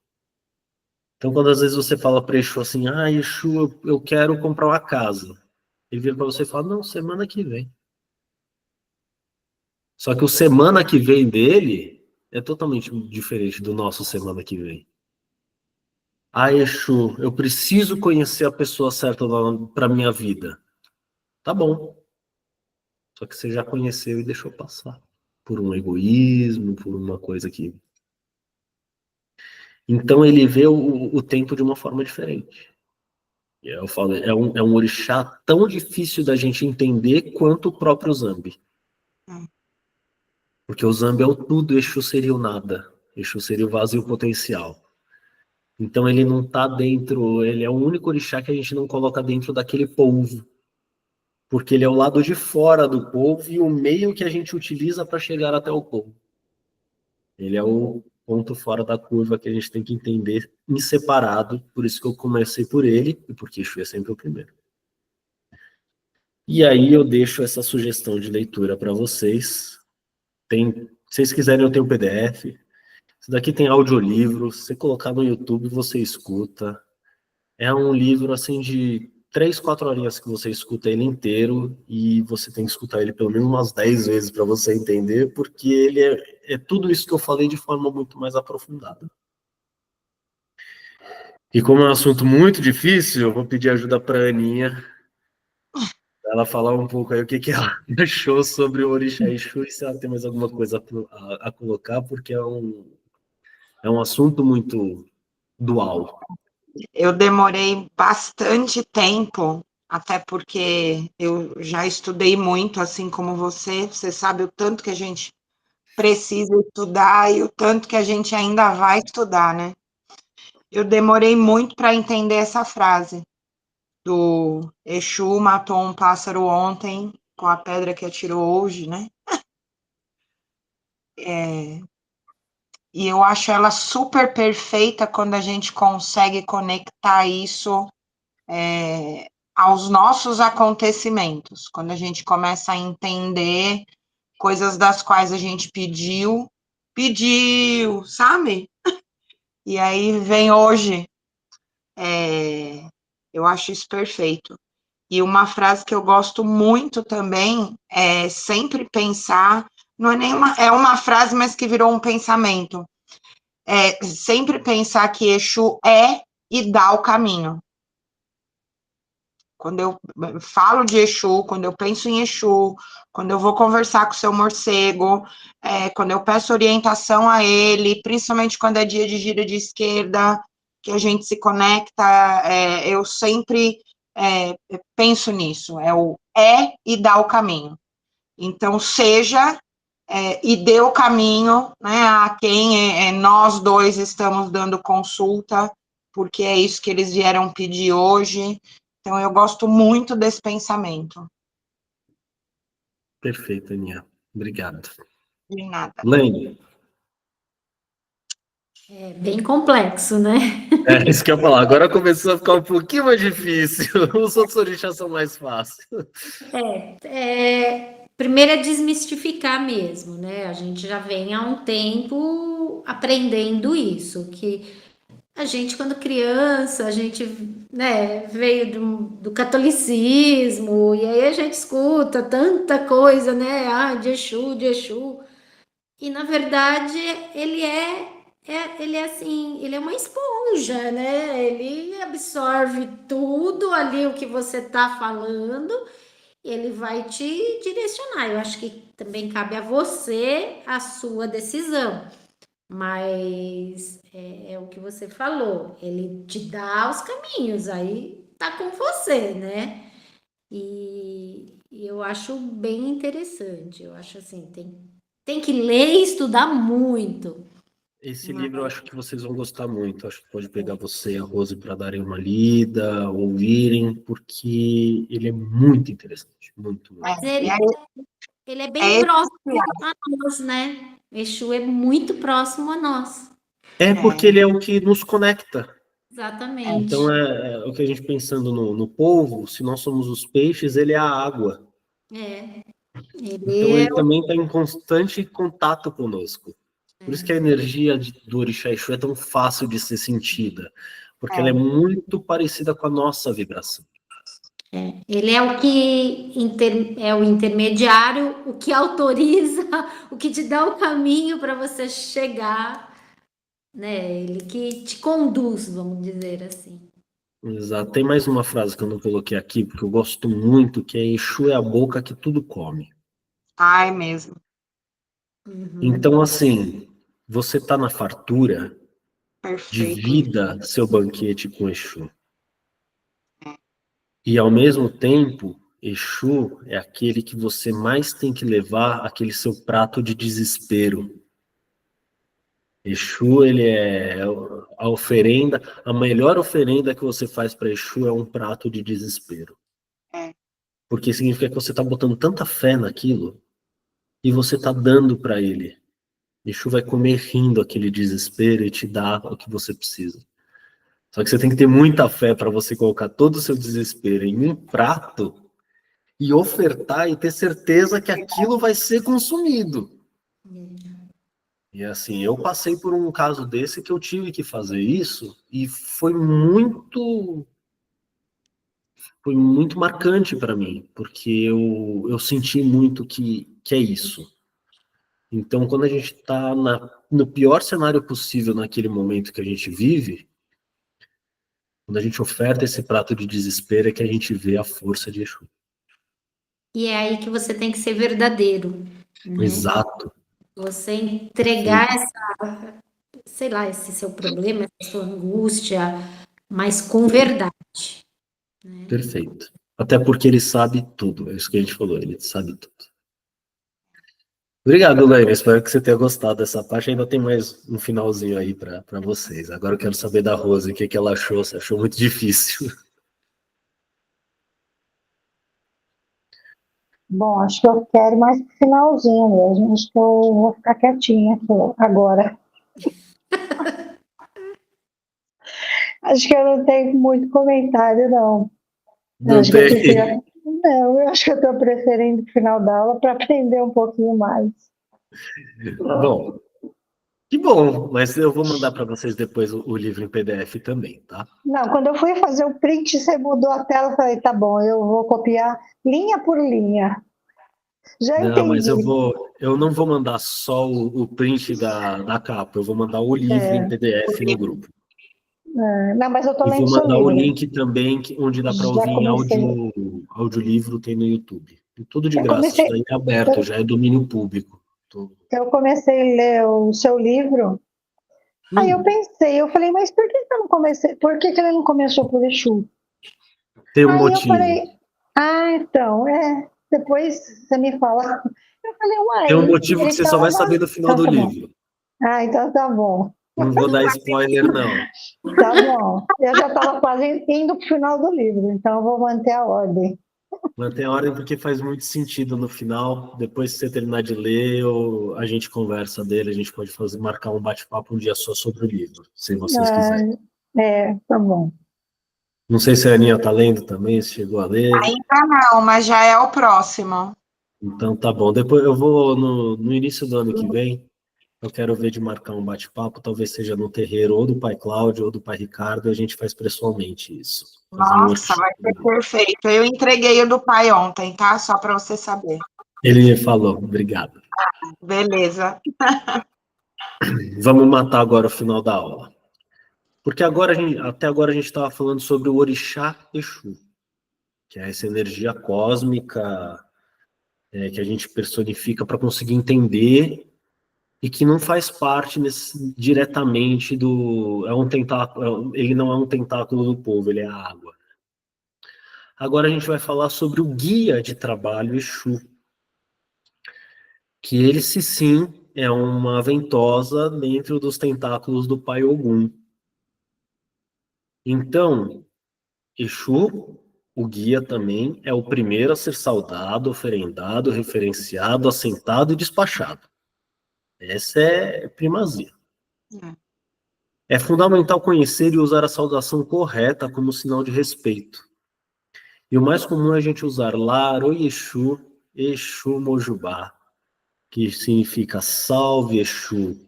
Então, quando às vezes você fala para Exu assim, Exu, eu quero comprar uma casa. Ele vira para você e fala, não, semana que vem. Só que o semana que vem dele é totalmente diferente do nosso semana que vem. Exu, eu preciso conhecer a pessoa certa para minha vida. Tá bom. Só que você já conheceu e deixou passar. Por um egoísmo, por uma coisa que... Então ele vê o tempo de uma forma diferente. Eu falo, é um orixá tão difícil da gente entender quanto o próprio Zambi. Porque o Zambi é o tudo, Exu seria o nada. Exu seria o vazio potencial. Então ele não está dentro, ele é o único orixá que a gente não coloca dentro daquele polvo. Porque ele é o lado de fora do polvo e o meio que a gente utiliza para chegar até o polvo. Ele é o ponto fora da curva que a gente tem que entender em separado, por isso que eu comecei por ele, e porque Exu é sempre o primeiro. E aí eu deixo essa sugestão de leitura para vocês. Se vocês quiserem, eu tenho o PDF. Isso daqui tem audiolivro, se você colocar no YouTube, você escuta. É um livro, assim, de 3, 4 horinhas que você escuta ele inteiro e você tem que escutar ele pelo menos umas 10 vezes para você entender, porque ele é tudo isso que eu falei de forma muito mais aprofundada. E como é um assunto muito difícil, eu vou pedir ajuda para a Aninha, para ela falar um pouco aí o que ela achou sobre o Orixá Exu e se ela tem mais alguma coisa a colocar, porque é um assunto muito dual. Eu demorei bastante tempo, até porque eu já estudei muito, assim como você. Você sabe o tanto que a gente precisa estudar e o tanto que a gente ainda vai estudar, né? Eu demorei muito para entender essa frase do Exu matou um pássaro ontem com a pedra que atirou hoje, né? E eu acho ela super perfeita quando a gente consegue conectar isso aos nossos acontecimentos, quando a gente começa a entender coisas das quais a gente pediu, sabe? E aí vem hoje. Eu acho isso perfeito. E uma frase que eu gosto muito também é sempre pensar, não é nenhuma, é uma frase, mas que virou um pensamento. É sempre pensar que Exu é e dá o caminho. Quando eu falo de Exu, quando eu penso em Exu, quando eu vou conversar com o seu morcego, quando eu peço orientação a ele, principalmente quando é dia de gira de esquerda, que a gente se conecta, eu sempre penso nisso, e dá o caminho. Então, seja e dê o caminho, né, a quem nós dois estamos dando consulta, porque é isso que eles vieram pedir hoje. Então, eu gosto muito desse pensamento. Perfeito, Aninha. Obrigado. De nada. Lene. É bem complexo, né? É isso que eu ia falar. Agora começou a ficar um pouquinho mais difícil. Os outros orixás são mais fáceis. Primeiro é desmistificar mesmo, né? A gente já vem há um tempo aprendendo isso, que a gente, quando criança, a gente, né, veio do catolicismo, e aí a gente escuta tanta coisa, né? Ah, de Exu, de Exu. E, na verdade, ele é assim, ele é uma esponja, né? Ele absorve tudo ali o que você está falando, ele vai te direcionar. Eu acho que também cabe a você a sua decisão. Mas é o que você falou, ele te dá os caminhos, aí tá com você, né? E eu acho bem interessante. Eu acho assim, tem que ler e estudar muito. Esse livro eu acho que vocês vão gostar muito. Acho que pode pegar você e a Rose para darem uma lida, ouvirem, porque ele é muito interessante. Muito, muito. Mas ele é bem É próximo a nós, né? Exu é muito próximo a nós. É porque ele é o que nos conecta. Exatamente. Então, é o que a gente pensando no polvo, se nós somos os peixes, ele é a água. Então, Ele ele também está em constante contato conosco. Por isso que a energia do Orixá Exu é tão fácil de ser sentida, porque ela é muito parecida com a nossa vibração. Ele é o que é o intermediário, o que autoriza, o que te dá o caminho para você chegar, né? Ele que te conduz, vamos dizer assim. Exato. Tem mais uma frase que eu não coloquei aqui, porque eu gosto muito, que é Exu é a boca que tudo come. Ai, mesmo. Então, assim, você está na fartura, Perfeito. divida seu banquete com Exu. E, ao mesmo tempo, Exu é aquele que você mais tem que levar aquele seu prato de desespero. Exu, ele é a oferenda, a melhor oferenda que você faz para Exu é um prato de desespero. É. Porque significa que você está botando tanta fé naquilo e você está dando para ele. Exu vai comer rindo aquele desespero e te dá o que você precisa. Só que você tem que ter muita fé para você colocar todo o seu desespero em um prato e ofertar e ter certeza que aquilo vai ser consumido. E assim, eu passei por um caso desse que eu tive que fazer isso e foi muito marcante para mim, porque eu senti muito que é isso. Então, quando a gente está no pior cenário possível naquele momento que a gente vive, quando a gente oferta esse prato de desespero, é que a gente vê a força de Exu. E é aí que você tem que ser verdadeiro, né? Exato. Você entregar essa, sei lá, esse seu problema, essa sua angústia, mas com verdade. Perfeito. Até porque ele sabe tudo, é isso que a gente falou, ele sabe tudo. Obrigado, Leila. Espero que você tenha gostado dessa parte. Ainda tem mais um finalzinho aí para vocês. Agora eu quero saber da Rose, o que ela achou. Você achou muito difícil? Bom, acho que eu quero mais pro finalzinho mesmo. Acho que eu vou ficar quietinha aqui agora. Acho que eu não tenho muito comentário, não. Não acho tem. Que não, eu acho que eu estou preferindo o final da aula para aprender um pouquinho mais. Bom, que bom, mas eu vou mandar para vocês depois o livro em PDF também, tá? Não, quando eu fui fazer o print, você mudou a tela, eu falei, tá bom, eu vou copiar linha por linha. Já Não, entendi. mas eu não vou mandar só o print da capa, eu vou mandar o livro em PDF no grupo. Não, mas eu tô E lendo vou seu mandar livro. o link também, onde dá para ouvir em audiolivro, tem no YouTube. Tem tudo de graça, isso daí é aberto, já é domínio público. Eu comecei a ler o seu livro, aí eu pensei, eu falei, mas por que eu não comecei? Por que ele não começou por Exu? Tem um Aí motivo. eu falei, então, depois você me fala. Eu falei, uai. Tem um motivo que você só vai saber no final do livro. Então tá bom. Não vou dar spoiler, não. Tá bom. Eu já estava quase indo para o final do livro, então eu vou manter a ordem. Mantém a ordem porque faz muito sentido no final. Depois que você terminar de ler, a gente conversa dele, a gente pode marcar um bate-papo um dia só sobre o livro, se vocês quiserem. Tá bom. Não sei se a Aninha está lendo também, se chegou a ler. Ainda não, mas já é o próximo. Então tá bom. Depois eu vou, no início do ano que vem, eu quero ver de marcar um bate-papo, talvez seja no terreiro ou do pai Cláudio ou do pai Ricardo, e a gente faz pessoalmente isso. Nossa, vai ser perfeito. Eu entreguei o do pai ontem, tá? Só para você saber. Ele falou, obrigado. Beleza. Vamos matar agora o final da aula. Porque até agora a gente estava falando sobre o Orixá Exu, que é essa energia cósmica que a gente personifica para conseguir entender e que não faz parte diretamente do... É um tentáculo, ele não é um tentáculo do povo, ele é a água. Agora a gente vai falar sobre o guia de trabalho Exu, que ele, sim, é uma ventosa dentro dos tentáculos do pai Ogum. Então, Exu, o guia também, é o primeiro a ser saudado, oferendado, referenciado, assentado e despachado. Essa é primazia. É fundamental conhecer e usar a saudação correta como sinal de respeito. E o mais comum é a gente usar Lar, Oi Exu, Exu Mojubá, que significa salve Exu.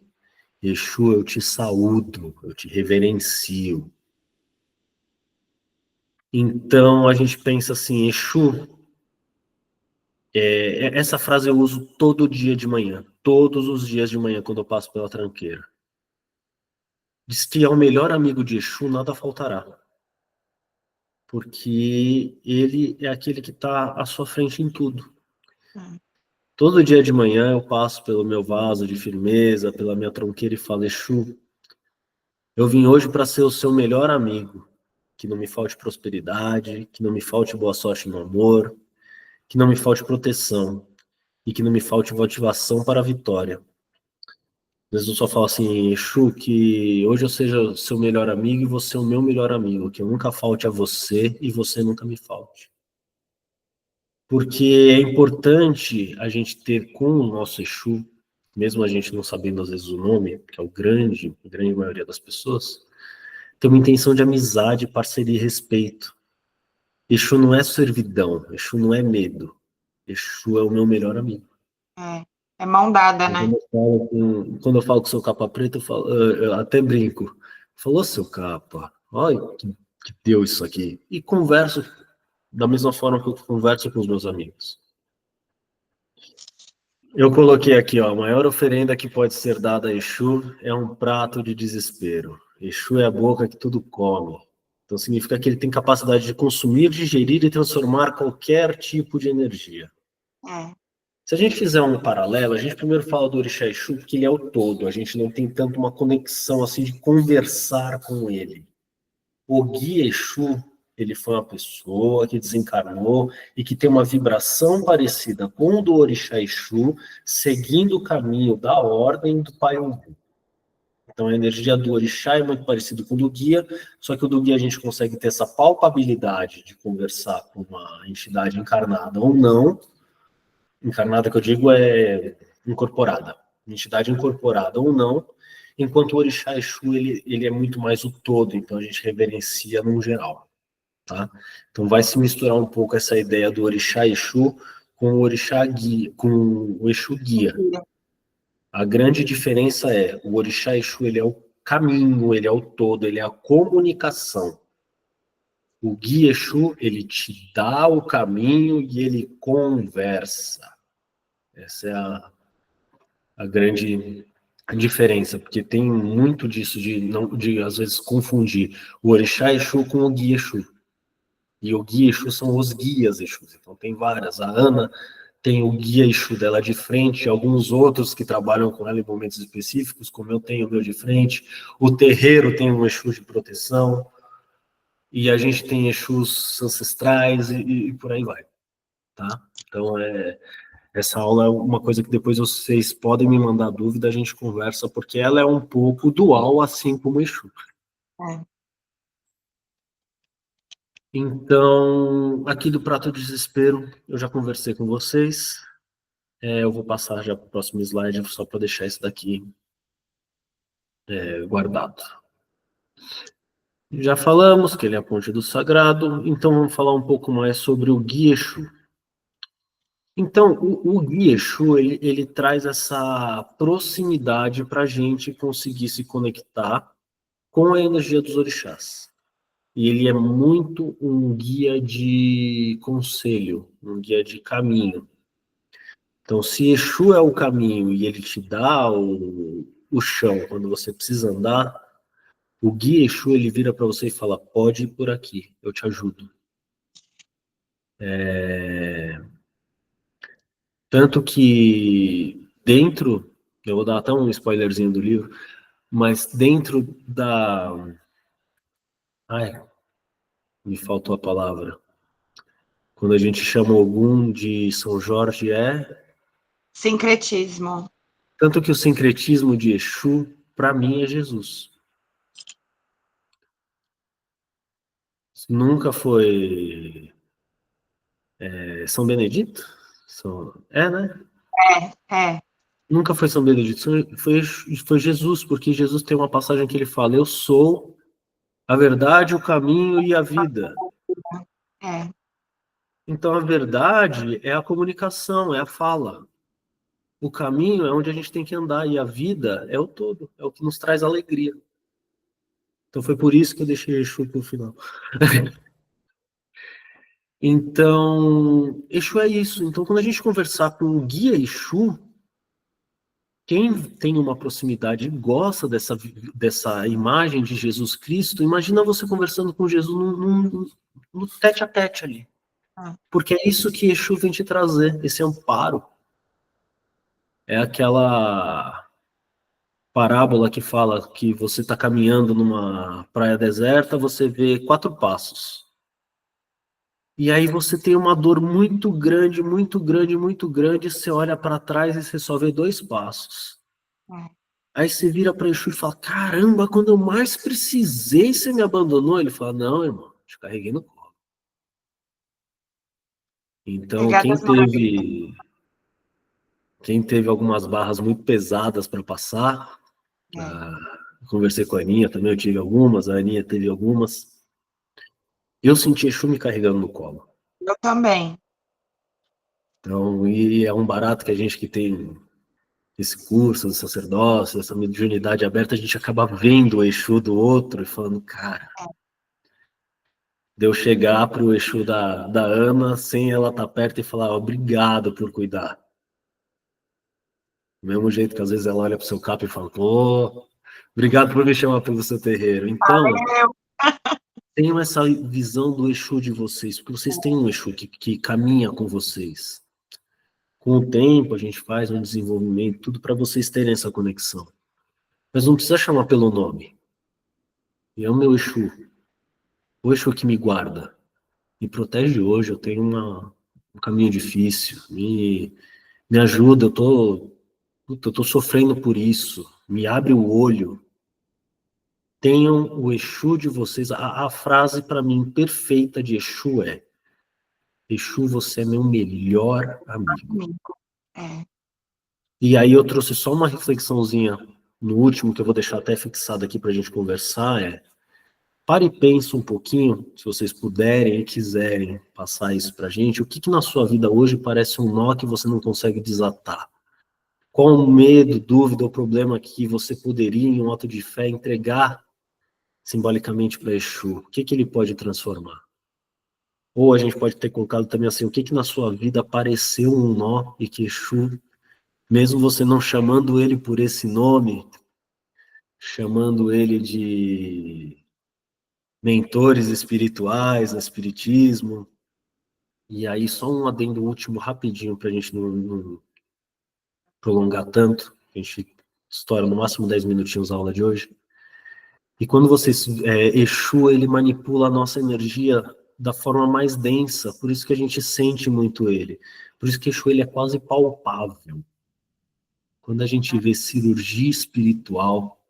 Exu, eu te saúdo, eu te reverencio. Então a gente pensa assim, Exu, essa frase eu uso todo dia de manhã, todos os dias de manhã quando eu passo pela tranqueira. Diz que ao melhor amigo de Exu nada faltará. Porque ele é aquele que está à sua frente em tudo. Todo dia de manhã eu passo pelo meu vaso de firmeza, pela minha tronqueira e falo, Exu, eu vim hoje para ser o seu melhor amigo. Que não me falte prosperidade, que não me falte boa sorte no amor, que não me falte proteção e que não me falte motivação para a vitória. Às vezes eu só falo assim, Exu, que hoje eu seja o seu melhor amigo e você o meu melhor amigo, que eu nunca falte a você e você nunca me falte. Porque é importante a gente ter com o nosso Exu, mesmo a gente não sabendo às vezes o nome, que é a grande maioria das pessoas, ter uma intenção de amizade, parceria e respeito. Exu não é servidão, Exu não é medo. Exu é o meu melhor amigo. É mão dada, né? Quando eu falo com o seu capa preta, eu até brinco. Falou, seu capa, olha que deu isso aqui. E converso da mesma forma que eu converso com os meus amigos. Eu coloquei aqui, ó, a maior oferenda que pode ser dada a Exu é um prato de desespero. Exu é a boca que tudo come. Então significa que ele tem capacidade de consumir, digerir e transformar qualquer tipo de energia. Se a gente fizer um paralelo, a gente primeiro fala do Orixá Exu, porque ele é o todo. A gente não tem tanto uma conexão assim de conversar com ele. O guia Exu, ele foi uma pessoa que desencarnou e que tem uma vibração parecida com o do Orixá Exu, seguindo o caminho da ordem do Pai Ogum. Então a energia do Orixá é muito parecida com o do guia, só que o do guia a gente consegue ter essa palpabilidade de conversar com uma entidade encarnada ou não. Encarnada que eu digo é incorporada, entidade incorporada ou não, enquanto o Orixá Exu, ele é muito mais o todo, então a gente reverencia num geral, tá? Então vai se misturar um pouco essa ideia do Orixá Exu com o Orixá Guia, com o Exu Guia. A grande diferença é, o Orixá Exu, ele é o caminho, ele é o todo, ele é a comunicação. O Guia Exu, ele te dá o caminho e ele conversa. Essa é a grande diferença, porque tem muito disso de às vezes confundir o Orixá Exu com o Guia Exu. E o Guia Exu são os guias Exus. Então tem várias. A Ana tem o Guia Exu dela de frente, alguns outros que trabalham com ela em momentos específicos, como eu tenho o meu de frente. O terreiro tem um Exu de proteção. E a gente tem Exus ancestrais e por aí vai. Tá? Então essa aula é uma coisa que depois vocês podem me mandar dúvida, a gente conversa, porque ela é um pouco dual, assim como o Exu. Então, aqui do Prato do Desespero, eu já conversei com vocês. Eu vou passar já para o próximo slide, só para deixar isso daqui guardado. Já falamos que ele é a ponte do sagrado, então vamos falar um pouco mais sobre o Guia Exu. Então, o Guia Exu, ele traz essa proximidade para a gente conseguir se conectar com a energia dos orixás. E ele é muito um guia de conselho, um guia de caminho. Então, se Exu é o caminho e ele te dá o chão quando você precisa andar, o guia Exu, ele vira para você e fala, pode ir por aqui, eu te ajudo. Tanto que dentro, eu vou dar até um spoilerzinho do livro, mas dentro da... Ai, me faltou a palavra. Quando a gente chama Ogum de São Jorge Sincretismo. Tanto que o sincretismo de Exu, para mim, é Jesus. Nunca foi São Benedito? Né? É. Nunca foi São Benedito, foi Jesus, porque Jesus tem uma passagem que ele fala, eu sou a verdade, o caminho e a vida. É. Então a verdade é a comunicação, é a fala. O caminho é onde a gente tem que andar, e a vida é o todo, é o que nos traz alegria. Então foi por isso que eu deixei Exu pro final. Então, Exu é isso. Então, quando a gente conversar com o guia Exu, quem tem uma proximidade e gosta dessa imagem de Jesus Cristo, imagina você conversando com Jesus no tete a tete ali. Porque é isso que Exu vem te trazer, esse amparo. É aquela parábola que fala que você está caminhando numa praia deserta, você vê 4 passos. E aí você tem uma dor muito grande, muito grande, muito grande, você olha para trás e você só vê 2 passos. Aí você vira para Exu e fala, caramba, quando eu mais precisei, você me abandonou? Ele fala, não, irmão, te carreguei no colo. Então, quem teve algumas barras muito pesadas para passar, conversei com a Aninha também, eu tive algumas, a Aninha teve algumas, eu senti Exu me carregando no colo. Eu também. Então, e é um barato que a gente que tem esse curso do sacerdócio, essa mediunidade aberta, a gente acaba vendo o Exu do outro e falando, cara, de eu chegar pro Exu da Ana sem ela estar perto e falar, obrigado por cuidar. Do mesmo jeito que às vezes ela olha pro seu capo e fala, pô, obrigado por me chamar pelo seu terreiro. Então, tenham essa visão do Exu de vocês, porque vocês têm um Exu que caminha com vocês. Com o tempo, a gente faz um desenvolvimento, tudo para vocês terem essa conexão. Mas não precisa chamar pelo nome. E é o meu Exu. O Exu que me guarda. Me protege hoje, eu tenho um caminho difícil. Me ajuda, eu tô sofrendo por isso. Me abre o olho. Tenham o Exu de vocês. A frase, para mim, perfeita de Exu é: Exu, você é meu melhor amigo. E aí eu trouxe só uma reflexãozinha no último, que eu vou deixar até fixado aqui para a gente conversar, pare e pense um pouquinho, se vocês puderem e quiserem passar isso para a gente, o que na sua vida hoje parece um nó que você não consegue desatar? Qual o medo, dúvida ou problema que você poderia, em um ato de fé, entregar simbolicamente para Exu? O que ele pode transformar? Ou a gente pode ter colocado também assim, o que na sua vida pareceu um nó e que Exu, mesmo você não chamando ele por esse nome, chamando ele de mentores espirituais, no espiritismo, e aí só um adendo último rapidinho para a gente não prolongar tanto, a gente estoura no máximo 10 minutinhos a aula de hoje. E quando vocês, Exu, ele manipula a nossa energia da forma mais densa, por isso que a gente sente muito ele. Por isso que Exu, ele é quase palpável. Quando a gente vê cirurgia espiritual,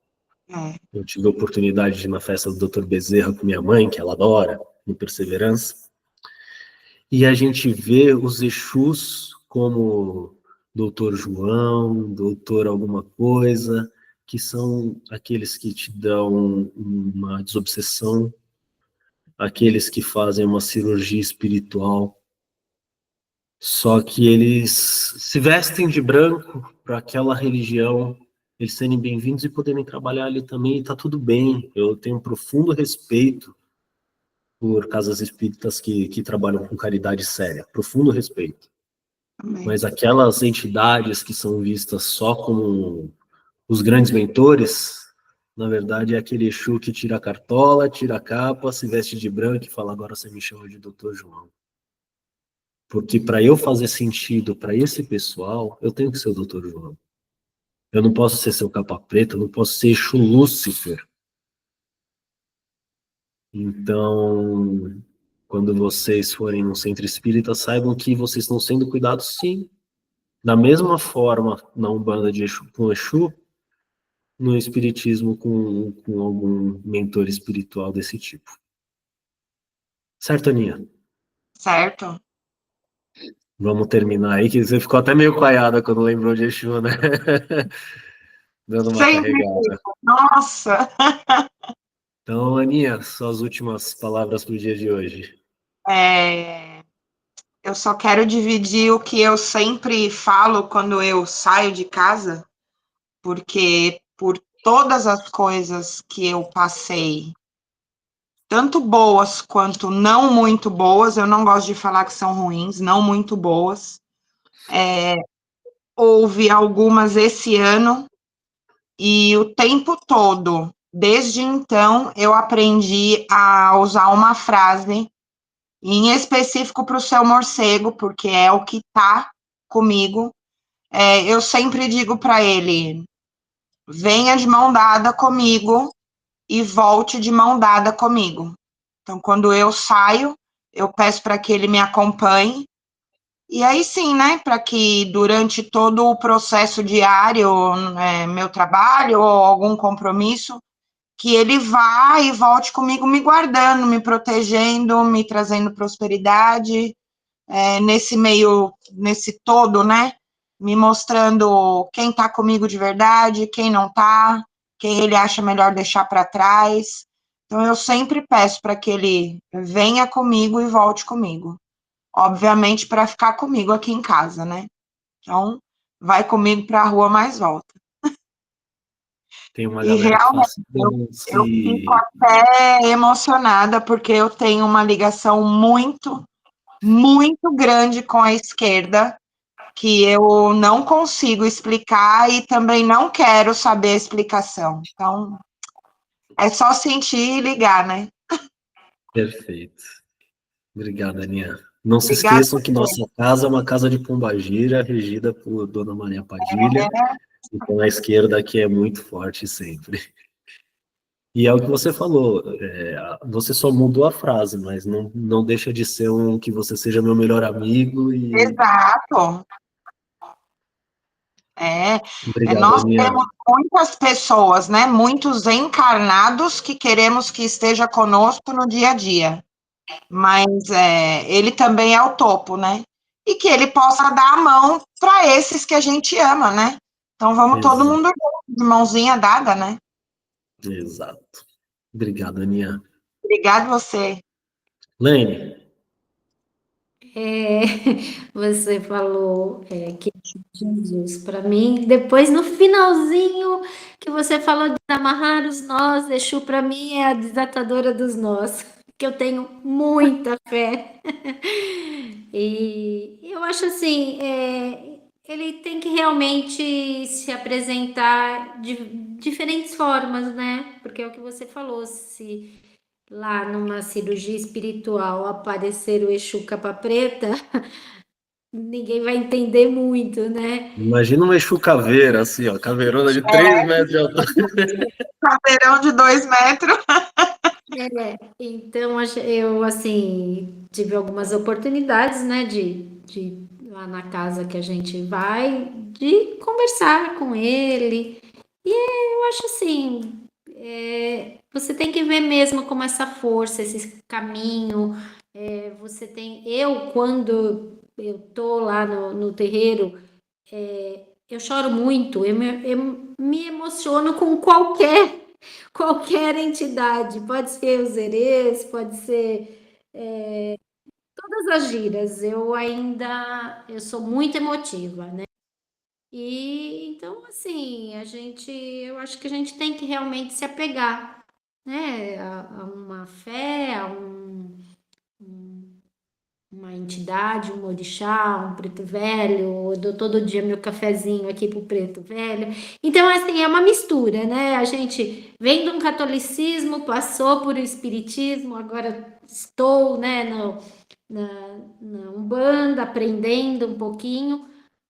eu tive a oportunidade de ir na festa do Dr. Bezerra com minha mãe, que ela adora, no Perseverança, e a gente vê os Exus como Doutor João, Doutor alguma coisa, que são aqueles que te dão uma desobsessão, aqueles que fazem uma cirurgia espiritual, só que eles se vestem de branco para aquela religião, eles serem bem-vindos e poderem trabalhar ali também, e tá tudo bem. Eu tenho um profundo respeito por casas espíritas que trabalham com caridade séria, profundo respeito. Também. Mas aquelas entidades que são vistas só como os grandes mentores, na verdade é aquele Exu que tira a cartola, tira a capa, se veste de branco e fala, agora você me chama de Doutor João. Porque para eu fazer sentido para esse pessoal, eu tenho que ser o Doutor João. Eu não posso ser seu capa preta, eu não posso ser Exu Lúcifer. Então, quando vocês forem no centro espírita, saibam que vocês estão sendo cuidados, sim. Da mesma forma, na Umbanda de Exu com Exu, no espiritismo com algum mentor espiritual desse tipo. Certo, Aninha? Certo. Vamos terminar aí, que você ficou até meio coiada quando lembrou de Exu, né? Dando uma Sempre. carregada. Nossa! Então, Aninha, suas últimas palavras para o dia de hoje. Eu só quero dividir o que eu sempre falo quando eu saio de casa, porque por todas as coisas que eu passei, tanto boas quanto não muito boas, eu não gosto de falar que são ruins, não muito boas. Houve algumas esse ano, e o tempo todo, desde então, eu aprendi a usar uma frase, em específico para o seu morcego, porque é o que está comigo. Eu sempre digo para ele: venha de mão dada comigo e volte de mão dada comigo. Então, quando eu saio, eu peço para que ele me acompanhe. E aí sim, né, para que durante todo o processo diário, meu trabalho ou algum compromisso, que ele vá e volte comigo me guardando, me protegendo, me trazendo prosperidade, nesse todo, né, me mostrando quem está comigo de verdade, quem não está, quem ele acha melhor deixar para trás. Então, eu sempre peço para que ele venha comigo e volte comigo. Obviamente, para ficar comigo aqui em casa, né? Então, vai comigo para a rua, mas volta. Tem uma E galera que fala realmente, assim, eu fico até emocionada, porque eu tenho uma ligação muito, muito grande com a esquerda, que eu não consigo explicar e também não quero saber a explicação. Então, é só sentir e ligar, né? Perfeito. Obrigado, Aninha. Não se Obrigada. esqueçam que nossa casa é uma casa de pombagira, regida por Dona Maria Padilha. Então, a esquerda aqui é muito forte sempre. E é o que você falou, você só mudou a frase, mas não deixa de ser que você seja meu melhor amigo e... Exato. Obrigado, Nós Aninha. temos muitas pessoas, né? Muitos encarnados que queremos que esteja conosco no dia a dia. Mas ele também é o topo, né? E que ele possa dar a mão para esses que a gente ama, né? Então vamos todo Exato. mundo junto, de mãozinha dada, né? Exato. Obrigado, Aninha. Obrigada você. Lene, Você falou que Jesus para mim, depois no finalzinho que você falou de amarrar os nós, Exu para mim é a desatadora dos nós, que eu tenho muita fé. E eu acho assim, ele tem que realmente se apresentar de diferentes formas, né? Porque é o que você falou, se lá numa cirurgia espiritual aparecer o Exu capa preta, ninguém vai entender muito, né? imagina uma Exu caveira, assim, ó, caveirona de 3 metros de altura. Caveirão de 2 metros. Então eu assim tive algumas oportunidades, né, de lá na casa que a gente vai, de conversar com ele. E eu acho assim, você tem que ver mesmo como essa força, esse caminho. Quando eu tô lá no terreiro, eu choro muito, eu me emociono com qualquer entidade, pode ser os erês, pode ser todas as giras, eu sou muito emotiva, né? E então, assim, eu acho que a gente tem que realmente se apegar, né, a uma fé, uma entidade, um orixá, um preto velho. Eu dou todo dia meu cafezinho aqui pro preto velho. Então, assim, é uma mistura, né? A gente vem de um catolicismo, passou por o espiritismo, agora estou, né, na Umbanda, aprendendo um pouquinho,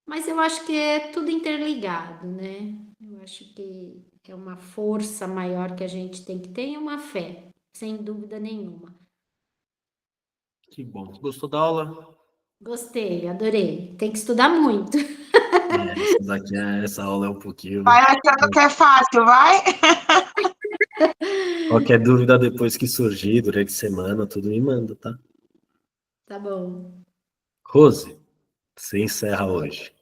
mas eu acho que é tudo interligado, né? Eu acho que é uma força maior que a gente tem que ter e uma fé, sem dúvida nenhuma. Que bom. Gostou da aula? Gostei, adorei. Tem que estudar muito. Essa aula é um pouquinho. Vai achando que é fácil, vai? Qualquer dúvida depois que surgir, durante a semana, tudo me manda, tá? Tá bom. Rose, você encerra hoje.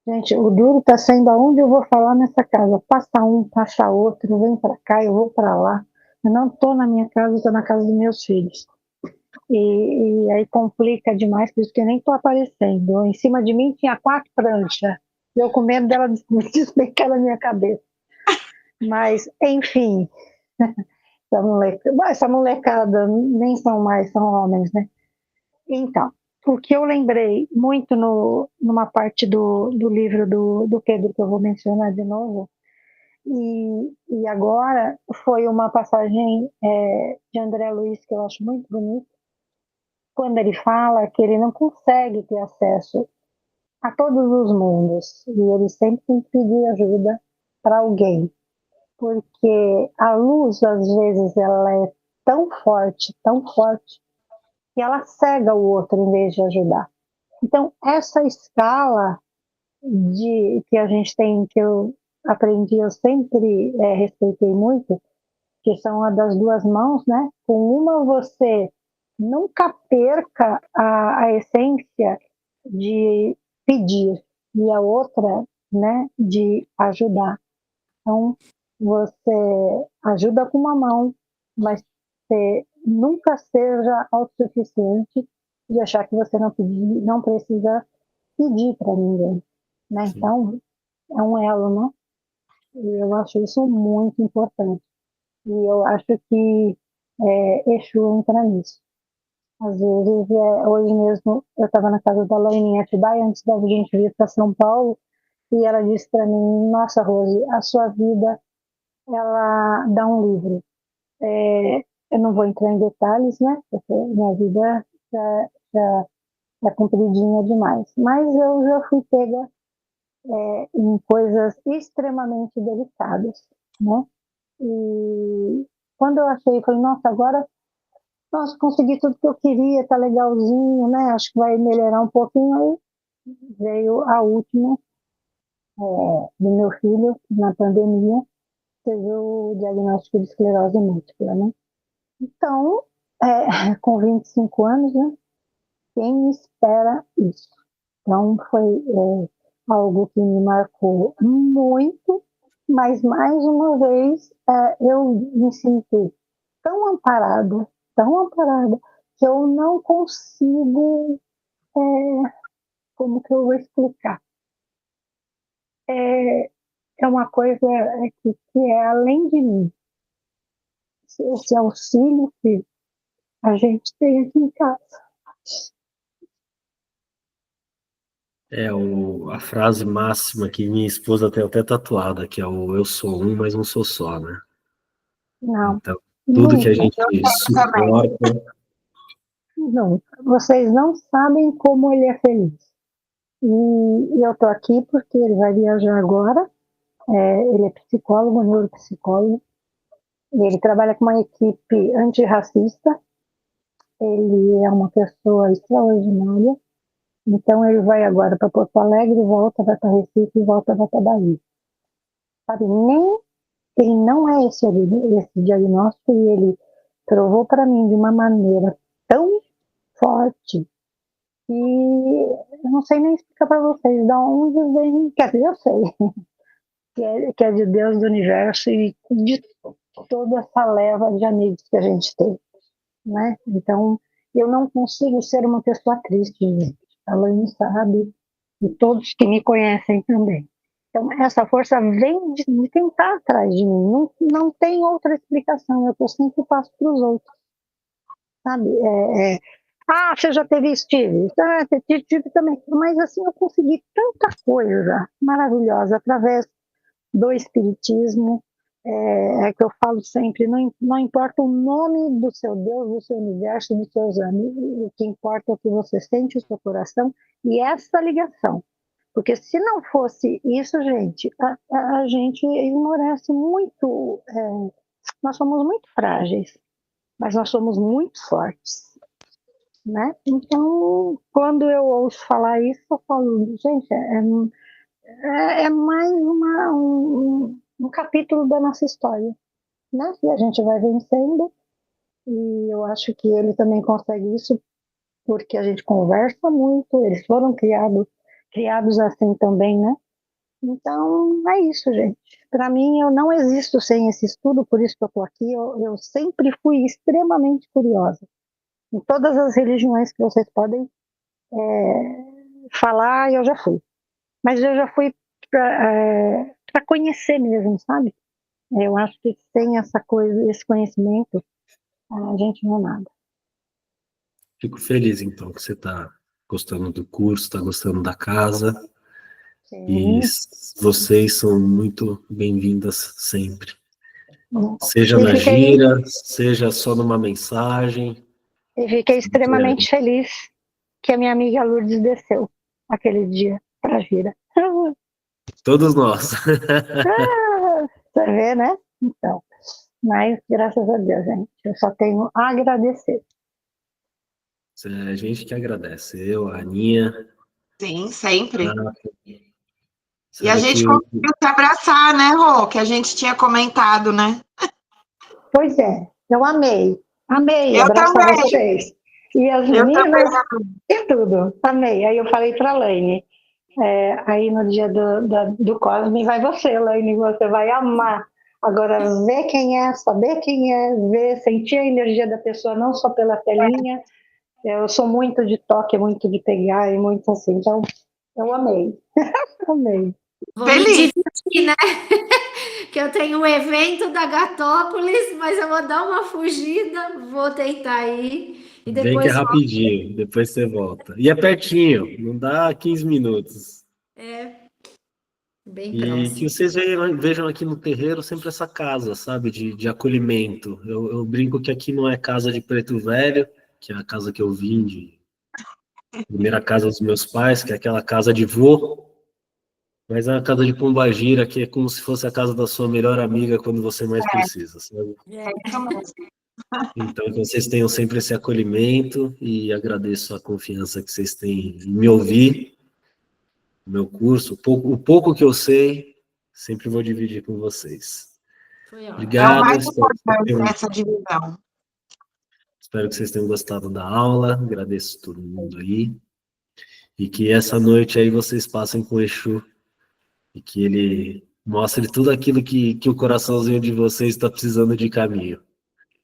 Gente, o duro está sendo aonde eu vou falar nessa casa. Passa um, passa outro, vem para cá, eu vou para lá. Eu não estou na minha casa, estou na casa dos meus filhos. E aí complica demais, por isso que eu nem estou aparecendo. Em cima de mim tinha 4 pranchas. Eu com medo dela despencar na minha cabeça. Mas, enfim, essa molecada nem são mais, são homens, né? Então, o que eu lembrei muito numa parte do livro do Pedro, que eu vou mencionar de novo, e agora foi uma passagem de André Luiz que eu acho muito bonita, quando ele fala que ele não consegue ter acesso a todos os mundos, e ele sempre tem que pedir ajuda para alguém, porque a luz, às vezes, ela é tão forte, que ela cega o outro em vez de ajudar. Então, essa escala que a gente tem, que eu aprendi, eu sempre respeitei muito, que são a das duas mãos, né? Com uma você nunca perca a essência de pedir e a outra, né, de ajudar. Então, você ajuda com uma mão, mas você nunca seja autossuficiente de achar que você não precisa pedir para ninguém, né? Sim. Então, é um elo, né? E eu acho isso muito importante. E eu acho que Exu entra nisso. Às vezes, hoje mesmo, eu estava na casa da Laininha em Atibaia, antes da gente vir para São Paulo, e ela disse para mim: Nossa, Rose, a sua vida, ela dá um livro. Eu não vou entrar em detalhes, né? Porque minha vida já é compridinha demais. Mas eu já fui pega em coisas extremamente delicadas, né? E quando eu achei, falei, nossa, agora consegui tudo que eu queria, tá legalzinho, né? Acho que vai melhorar um pouquinho. Aí veio a última do meu filho, na pandemia, teve o diagnóstico de esclerose múltipla, né? Então, com 25 anos, né? Quem espera isso? Então, foi algo que me marcou muito, mas mais uma vez eu me senti tão amparada, que eu não consigo, como que eu vou explicar? É, é uma coisa que é além de mim. Esse auxílio que a gente tem aqui em casa. A frase máxima que minha esposa tem até tatuada, que é o eu sou um, mas não sou só, né? Não, Então, tudo que a nunca, gente suporta. nunca. Vocês não sabem como ele é feliz. E eu tô aqui porque ele vai viajar agora. Ele é psicólogo, neuropsicólogo. Ele trabalha com uma equipe antirracista. Ele é uma pessoa extraordinária. Então ele vai agora para Porto Alegre, volta, vai para Recife, volta, vai para Bahia. Sabe, nem ele não é esse diagnóstico, e ele provou para mim de uma maneira tão forte que eu não sei nem explicar para vocês de onde vem, quer dizer, eu sei, que é de Deus, do universo e de toda essa leva de amigos que a gente tem, né? Então, eu não consigo ser uma pessoa triste, gente. A Laine sabe, e todos que me conhecem também. Então, essa força vem de quem está atrás de mim. Não tem outra explicação. Eu sempre passo para os outros, sabe? Você já teve isso? Tive. Tive também. Mas, assim, eu consegui tanta coisa maravilhosa através do espiritismo, que eu falo sempre, não importa o nome do seu Deus, do seu universo, dos seus amigos, o que importa é o que você sente, o seu coração, e essa ligação. Porque se não fosse isso, gente, a gente esmorece muito, nós somos muito frágeis, mas nós somos muito fortes, né? Então, quando eu ouço falar isso, eu falo, gente, é mais um capítulo da nossa história, né? E a gente vai vencendo, e eu acho que ele também consegue isso porque a gente conversa muito, eles foram criados assim também, né? Então, é isso, gente. Para mim, eu não existo sem esse estudo, por isso que eu estou aqui. Eu sempre fui extremamente curiosa. Em todas as religiões que vocês podem falar, eu já fui. Mas eu já fui para conhecer mesmo, sabe? Eu acho que sem essa coisa, esse conhecimento, a gente não é nada. Fico feliz, então, que você está gostando do curso, está gostando da casa. E Sim. vocês são muito bem-vindas sempre. Seja E na fiquei, gira, seja só numa mensagem. e fiquei extremamente feliz que a minha amiga Lourdes desceu aquele dia para a gira. Todos nós. Você vê, né? Então, mas graças a Deus, gente, eu só tenho a agradecer. É a gente que agradece. Eu, a Aninha. Sim, sempre. E a Sabe gente que conseguiu se abraçar, né, Rô? Que a gente tinha comentado, né? Pois é, eu amei Eu abraçar também. vocês. E as Eu também. meninas, e tudo, amei. Aí eu falei para a Laine, aí no dia do Cosme, vai você, Laine, você vai amar. Agora, ver quem é, saber quem é, sentir a energia da pessoa, não só pela telinha. Eu sou muito de toque, muito de pegar e muito assim. Então, eu amei. Amei. Vou me Feliz. divertir, né? Que eu tenho um evento da Gatópolis, mas eu vou dar uma fugida, vou tentar ir e vem que é depois volto. rapidinho, depois você volta. E é pertinho, não dá 15 minutos. Bem E que próximo. vocês vejam aqui no terreiro sempre essa casa, sabe, de acolhimento. Eu brinco que aqui não é casa de preto velho, que é a casa que eu vim, primeira casa dos meus pais, que é aquela casa de vô, mas é a casa de Pombagira, que é como se fosse a casa da sua melhor amiga quando você mais precisa, sabe? Isso mesmo. Então, que vocês tenham sempre esse acolhimento e agradeço a confiança que vocês têm em me ouvir, no meu curso, o pouco que eu sei, sempre vou dividir com vocês. Foi ótimo. É o Obrigado, mais importante, essa divisão. espero que vocês tenham gostado da aula, agradeço a todo mundo aí, e que essa noite aí vocês passem com o Exu, e que ele mostre tudo aquilo que o coraçãozinho de vocês está precisando de caminho.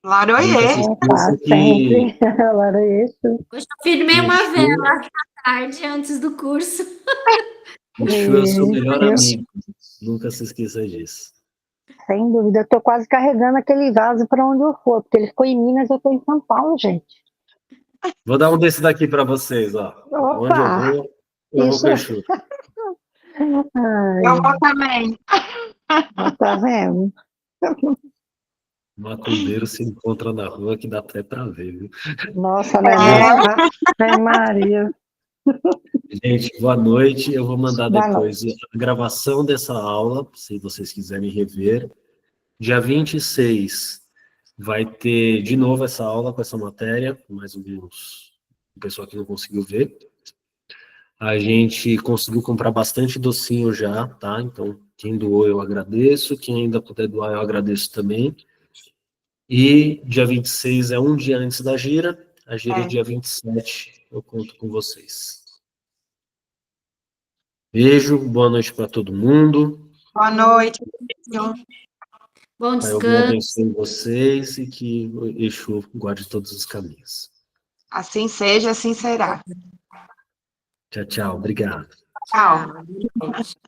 Nunca se Laroie. esqueça que Sempre. Agora isso. Hoje eu firmei uma Exu, vela à tarde antes do curso. Exu é o seu melhor Isso. amigo. Nunca se esqueça disso. Sem dúvida. Eu estou quase carregando aquele vaso para onde eu for, porque ele ficou em Minas, eu estou em São Paulo, gente. Vou dar um desse daqui para vocês, ó. Onde eu Opa! vou com Isso. o Exu. Eu vou também. Tá vendo? Macumbeiro se encontra na rua que dá até para ver, viu? Nossa, né? Ave Maria. Gente, boa noite. Eu vou mandar Boa depois noite. a gravação dessa aula, se vocês quiserem rever. Dia 26 vai ter de novo essa aula com essa matéria, mais alguns pessoal que não conseguiu ver. A gente conseguiu comprar bastante docinho já, tá? Então, quem doou eu agradeço, quem ainda puder doar eu agradeço também. E dia 26 é um dia antes da gira, a gira é dia 27, eu conto com vocês. Beijo, boa noite para todo mundo. Boa noite. Bom Pai, eu descanso. abençoe vocês e que o Exu guarde todos os caminhos. Assim seja, assim será. Tchau, tchau. Obrigado. Tchau. Tchau.